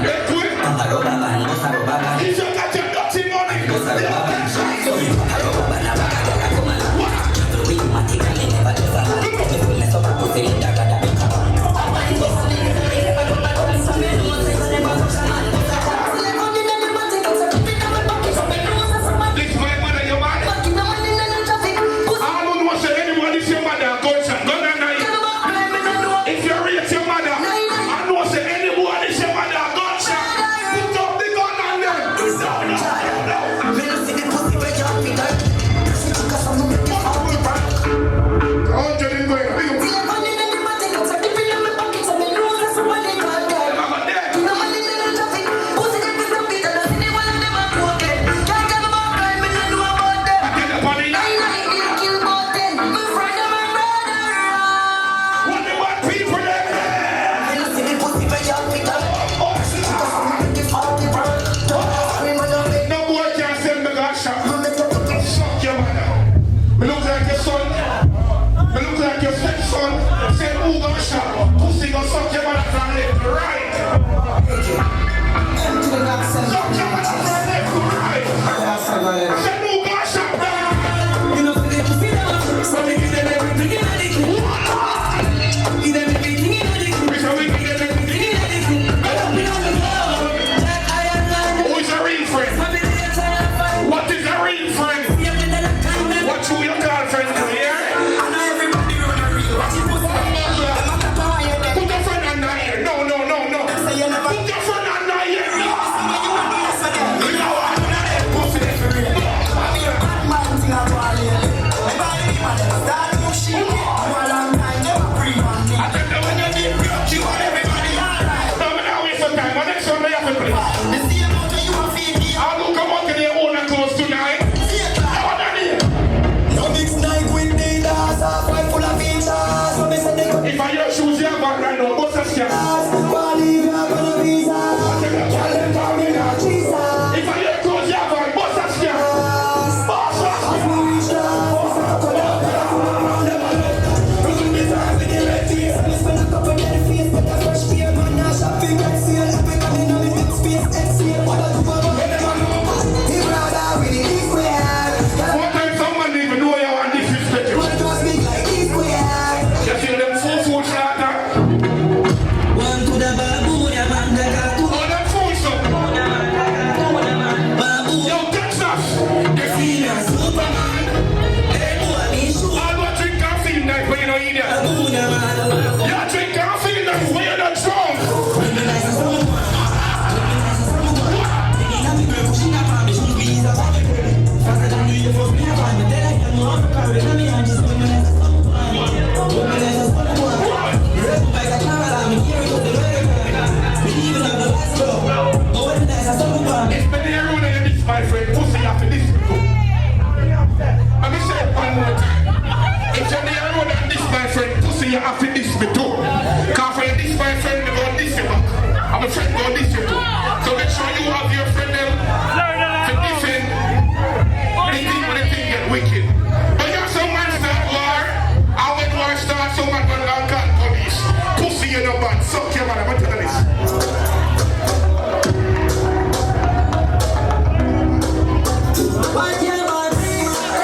Let's do it. If you got your dirty money, this is my mother, your mother. I don't want to say anyone is your mother. Go and night. If you rate your mother, I don't want to say anyone is your mother. Gunshot. Put up the gun on them. Oh, Johnny, go ahead. What about people there? No boy can send me gunshot. Suck your mother. Me look like your son. Me look like your stepson. Say who gunshot? Pussy gonna suck your mother from left to right. Suck your mother from left to right. Say who gunshot down. Who is a real friend? What is a real friend? What you your girlfriend do, yeah? Put your friend under here. No. Put your friend under here. I tell you when you get real, you want everybody. No, but now waste some time. My next one, I have to play. I'll look come out to their own and close tonight. How are they? If I hear shoes, you have one right now. What's that scam? If I hear clothes, you have one. What's that scam? Boss us. What time someone didn't even know you want disrespect you? You see them food slaughter? Oh, them food stuff. Yo, Texas. All what drink coffee night when you don't eat it. You drink coffee night when you're not drunk. you for me, I'm the dead, I can move, I'm me, I'm just women as a women as a someone. Rest like a camera, I'm here with the record. Believe in the last go. Oh, and that's a someone. It's been here running in this, my friend. Pussy after this. Let me say it one more time. If you're there running this, my friend, pussy you after this me too. Cause for this, my friend, they go this you back. I'm a friend go this you too. So make sure you have your friend them to defend when the thing get wicked. But you have some man start war. And when war starts, some man gonna call police. Pussy you no bad. Suck your man, I'm telling this. What you about me?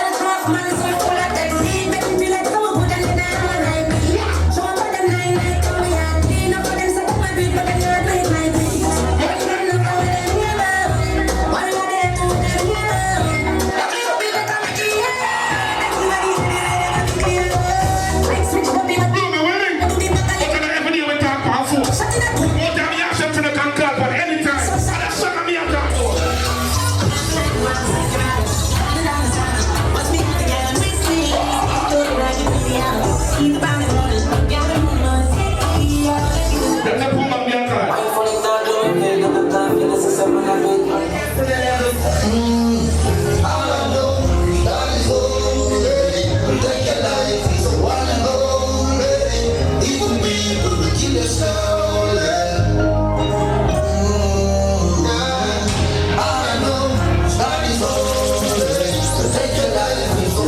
Aircraft man so full of that weed, make me feel like someone put them in their own like me. Show up for them night, come here and clean up for them, suck my beat, but then you're playing my beat. What you gonna look over them, you know? What you gonna do them, you know? Let me go be the comedy, yeah. Everybody say they never be clear. Like switch up in my Ruby, winning. What can I ever deal with talk about food? shut it up. What time you have to the concord for anytime? And that's something me a talk about. That's a poor man be a talk.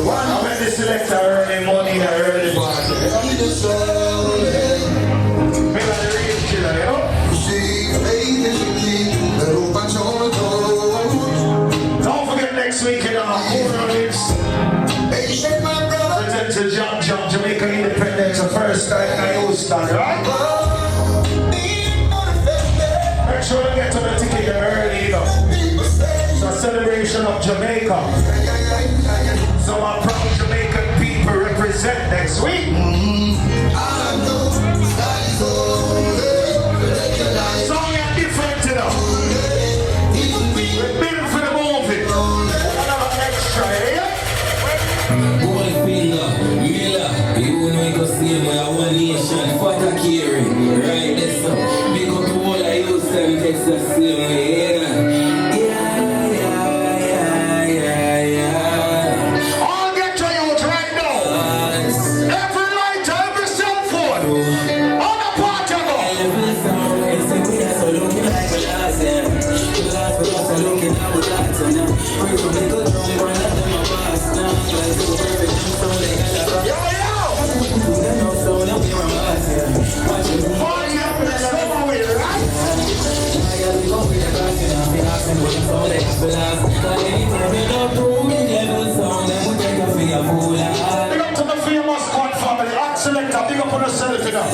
I'm at the selector early morning, early party. Me like the real killer, you know? Don't forget next week in our present to Jamaica Independence, the first time in Houston, right? Make sure you get to the ticket early, you know. It's a celebration of Jamaica. So our proud Jamaican people represent next week. Song is different, you know. We're built for the movie. Another extra, yeah? One finger, Miller, you know you go see me, I one nation, fuck a carry, right this up, big up the whole of Houston, Texas, see me, All get to you right now. Every light, every cell phone. On a party go. Yo, party happening somewhere, right? Big up to the famous Squad family. Act selector, big up on yourself, you know.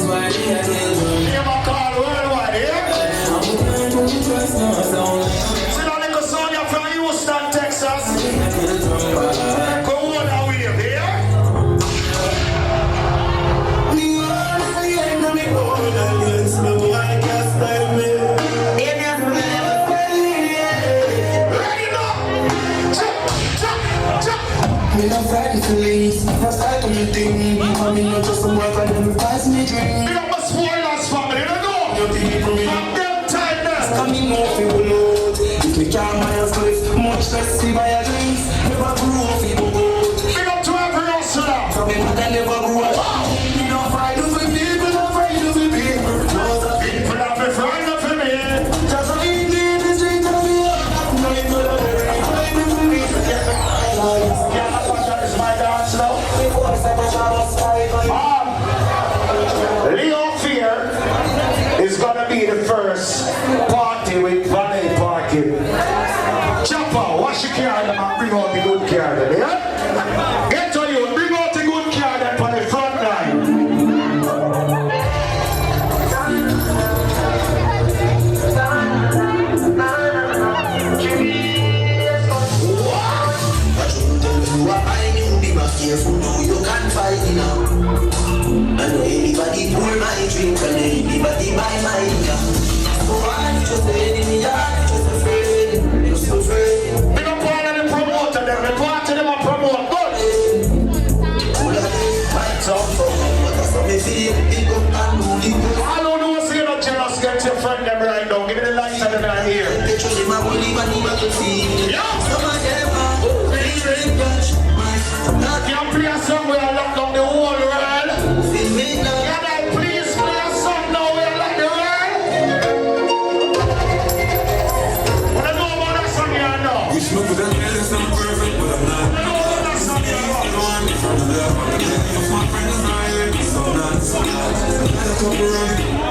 Name a call worldwide, yeah? See that little song you're from Houston, Texas? Go on that way, yeah? Ready now? Me not frightened to leave. First I come to think. I mean, not just some work and then pass me drink. Big up my spoilers family, you know? You think for me? From them time there. Coming off you load. If me can't buy a slip, much less see buy a drinks. Never grew off you boat. Big up to every hustler. From me mother never grew up. Me not frightened for people, not frightened for people. Just a People have been frightened for me. just a indeed the street of me. No, it's not a very frightened for me. Can't apologize my dance now. Leo Fear is gonna be the first party with Valley Party. Chopper, wash your car and bring out the good car then, yeah? Get to you, bring out the good car then for the front line. Careful, no, you can't fight it now. I know anybody pour my drink and anybody buy my car. So I'm just an enemy, I'm just afraid, just afraid. Big up all of the promoter them, the party them Can play a song where I lock down the whole world? Can I please play a song now where I lock the world? What I know about that song here now? Wish me could have made this I'm perfect, but I'm not. What I know about that song here now?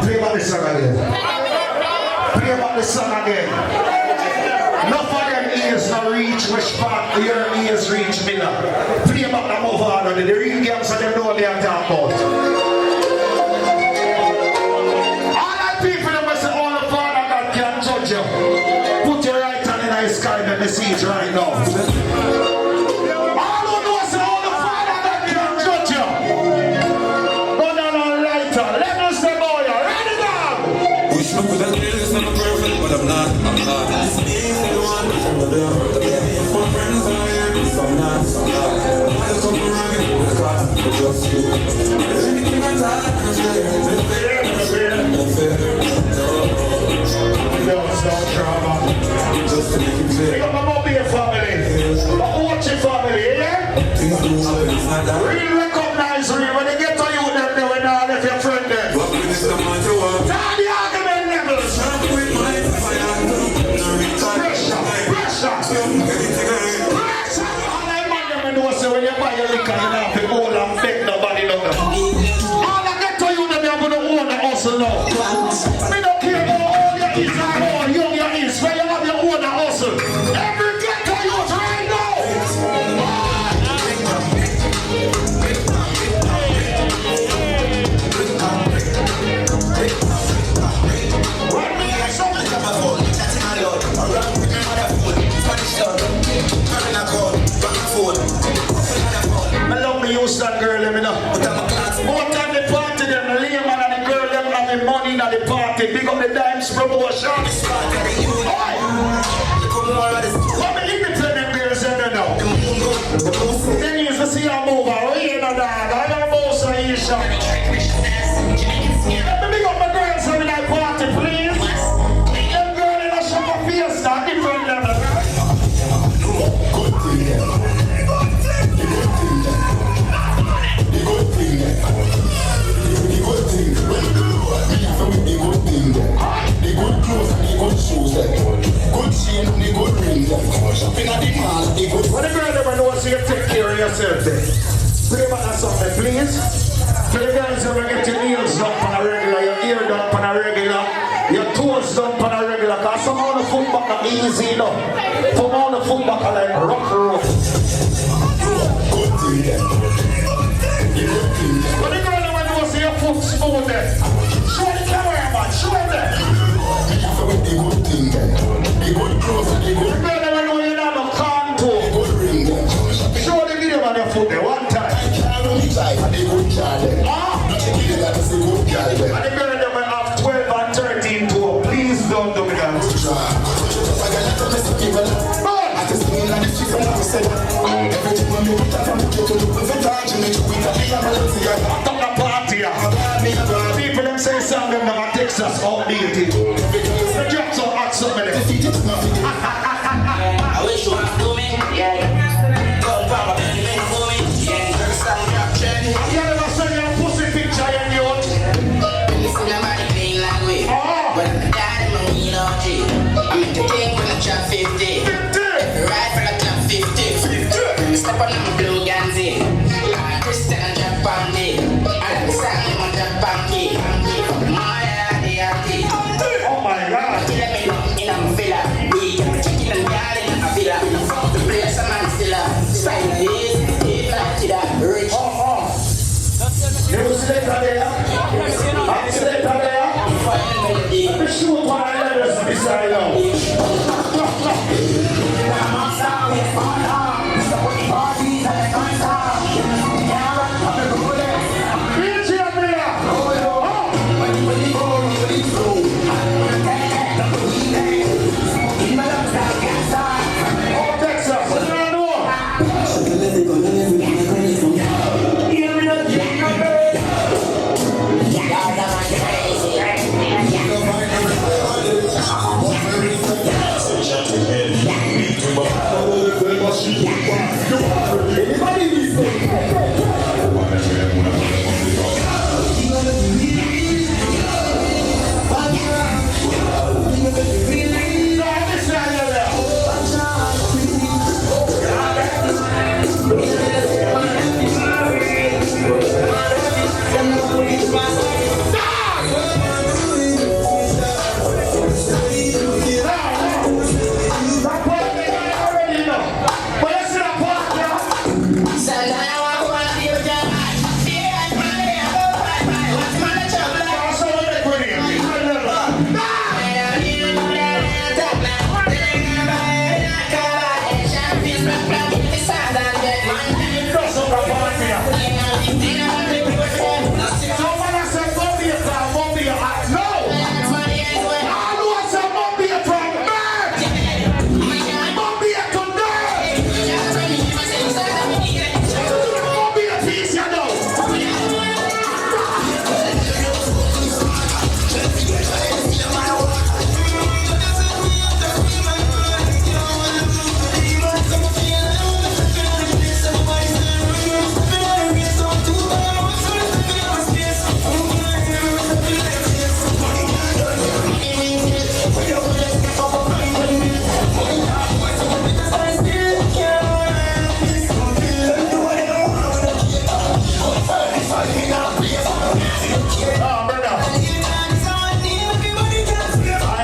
Play back the song again. Play back the song again. Enough of them ears not reach which part your ears reach me now. Play back the move on the real games and them know what they are talking about. All that people that must say, all the Father God can judge you. Put your right hand in the sky and let me see it right now. All who know say, all the Father God can judge you. Go down on lighter. Let us say, boy, ready now. Wish me could have made this I'm perfect, but I'm not. This means the one from the my friends are here, some not. I just come around with a class for just you. Anything I talk, it's fair. Don't drama. Just to make it clear. Pick up my mobile family. My Ochi family, yeah? Things do happen, it's not that. Real recognize real. When they get to you, them there when I left your friend there. What when it's the man you want? Tell the argument levels. With my fire, Pressure. anything I Pressure. All I want them to know is when you buy your liquor, you don't have to go and beg nobody no more. All I get to you, them you're going to own the hustle now. Me don't care about all your is or how young you is. When you have your own hustle. Every get to you right now. When me hear something, I love me use that girl, let me know. More time the party, them the layman and the girl, them have the money in the party. Big up the dimes promotion. What me independent girls in there now? Then you used to see her move her way in the dog. I don't know so you shot. Let me big up my girls in that party, please. Them girl in a shop of fiesta, different level. What the girl never knows you take care of yourself then. Play back that song please. For the girls who get your nails done on a regular, your ear done on a regular, your toes done on a regular, cause some of the foot back are easy enough. Some of the foot back are like rock roll. What the girl never knows your foot smooth then. Show the camera man, show them there. The girl never know you have a contour. Show the video on your foot there one time. And the girl never have 12 and 13 toe. Please don't do me that. Talk a party. People them say song them never Texas outdated. The drop so hot something there. I wish you was doing, yeah. Don't bother me, you ain't for me, yeah. Understand me, I'm trending. You never send your pussy picture in your Listen, I'm out of clean language. When I'm dying, I'm in OG. I'm in the game when I drop 50. Right for the club 50. Step on the blue Ganzi. I'm Christian and drop on me. I'm Sam and drop on me. oh my god. Let me know in a villa. We get the chicken and garden in a villa. The place a man still a style is. If not to that rich. You sleep there? I'm sleep there? I'm sure what I let us decide now. Yeah.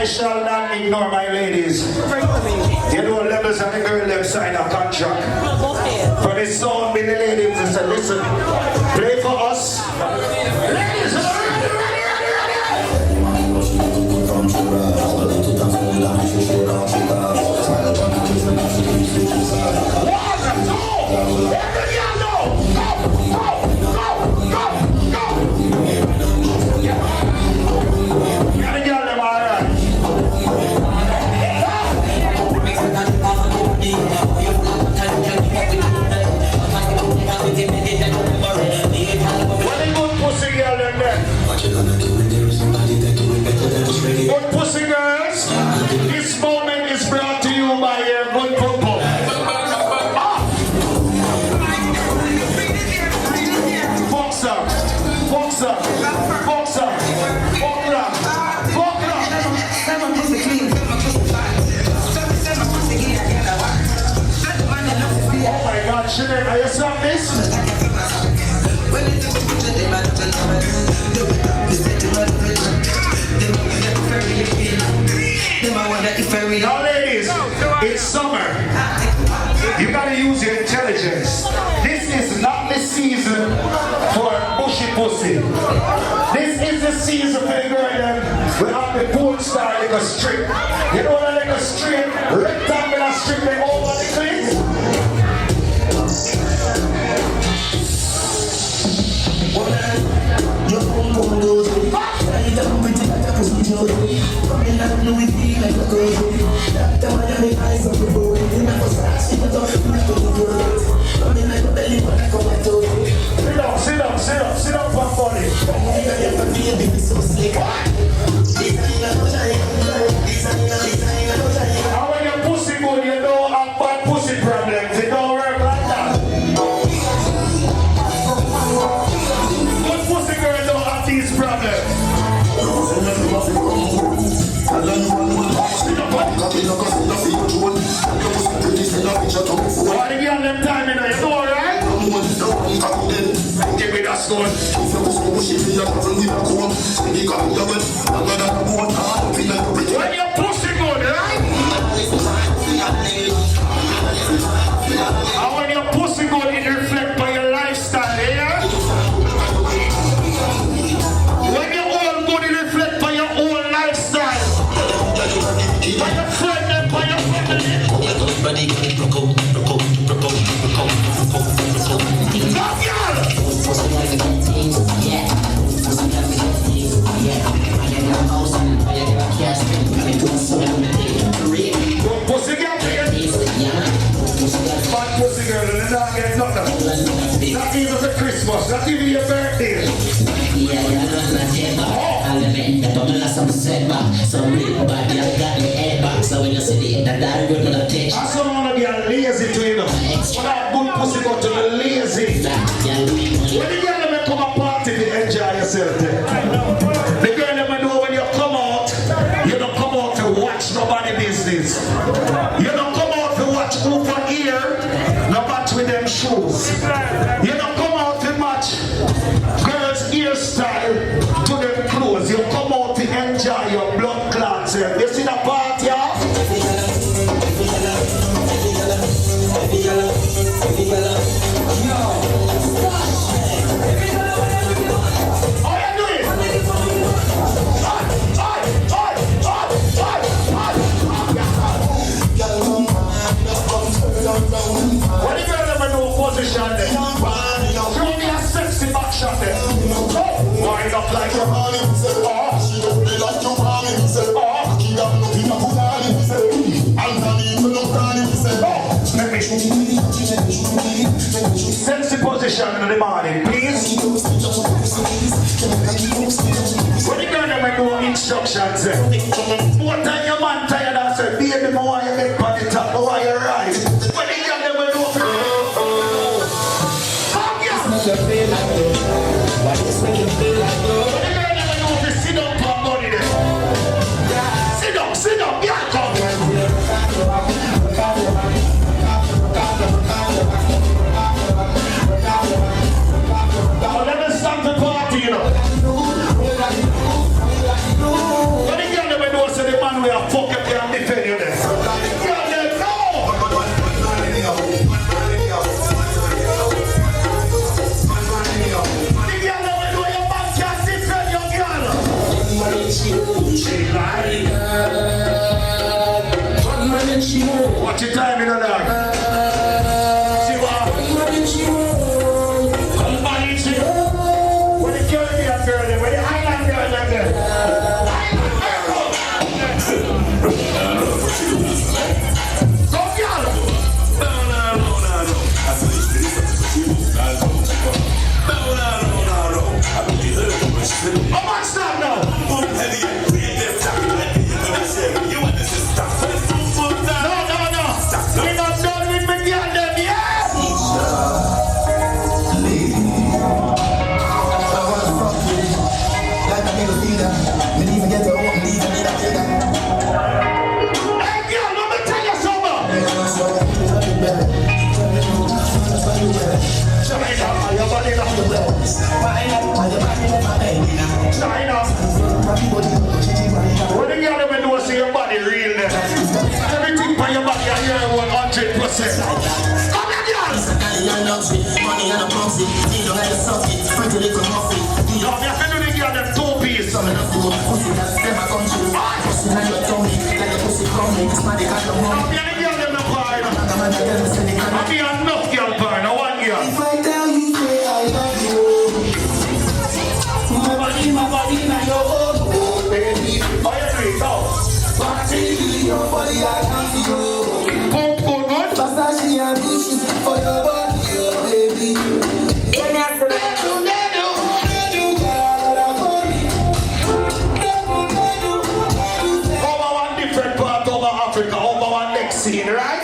I shall not ignore my ladies. You know, levels and the girl them sign a contract. For this song, be the ladies and say, listen, play for us. Ladies, good pussy girls, this moment is brought to you by your good purple. Boxer, boxer, boxer, boxer, boxer. Oh my God, Sinead, are you seeing this? Now ladies, it's summer. You gotta use your intelligence. This is not the season for bushy pussy. This is the season for the girl that will have the porn star like a strip. You know what like a strip? Rectangular strip they over the clit. Sit down for funny. How when your pussy good, you don't have bad pussy problems. It don't work like that. Good pussy girl don't have these problems. What if you have them time in there? You know, right? Give me that stone. When your pussy good, right? And when your pussy good, it reflects by your lifestyle, yeah? When you're all good, it reflects by your own lifestyle. By your friend and by your family. like nothing. Not even for Christmas, not even your birthday. So when you see the that good man take. I saw one of you lazy to you know. When that good pussy got to be lazy. When the girl them come a party, you enjoy yourself there. The girl them know when you come out, you don't come out to watch nobody business. You don't come out to watch over here, no match with them shoes. You don't come out to match girls' hairstyle to them clothes. You come out to enjoy your blood clots. You see the party, yeah? What the girl ever do position there? Show me a sexy back shot there. Wind up like a honey. She don't be like you honey. King up looking at Punani. Anthony to look honey. Let me sexy position in the morning, please. What the girl ever do instructions there? What time your man tired and say, baby, I want you make party top, I want you right. What the girl ever do? What the girl ever do if you sit down for a body there? Sit down, yeah, come. Now let us start the party, you know. What the girl ever do say the man will fuck up here and defend you there? Girl, they know. The girl ever do your man can't defend your girl. She lied. Watch your time, you know that. See what? Come on, you see. What the Caribbean girl there? What the Island girl there? Go, girl. How much stop now? No. We're not done with me and them yet. Hey girl, let me tell you something. China, your body not the best. China. What the girl ever do see your body real there? Everything by your body I hear 100%. Come here, girl. Money and a proxy. You know how to suck it. Pretty little muffin. You have to do the girl them 2 piece. Some of the food, pussy that's them a country. Pussy and your tummy. Like a pussy crumbling. It's money got the money. Come here, the girl them a pine. Come here, enough girl pine. I want girl. If I tell you, say I love you. My body, now your own, baby. Oh, you three, go. But I take your body, I can't feel. Good. Fast she and bushy for your body, oh baby. Over one different part over Africa, over one next scene, right?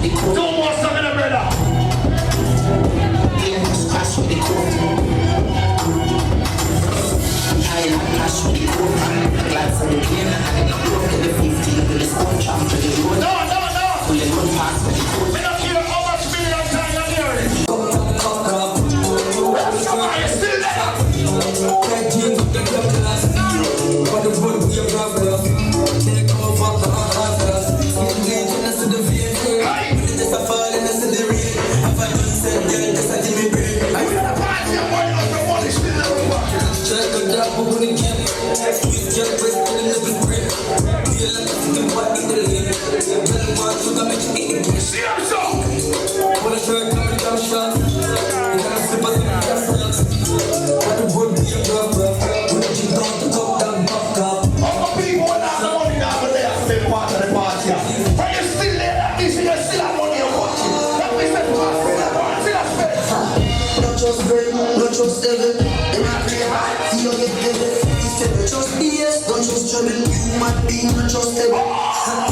Don't want something, brother. No. We don't care how much million times you're hearing. Rashkamar, you still there? Trust devil, they might play hard, see you get devil. He said, trust BS, don't trust trouble. Human being, don't trust devil.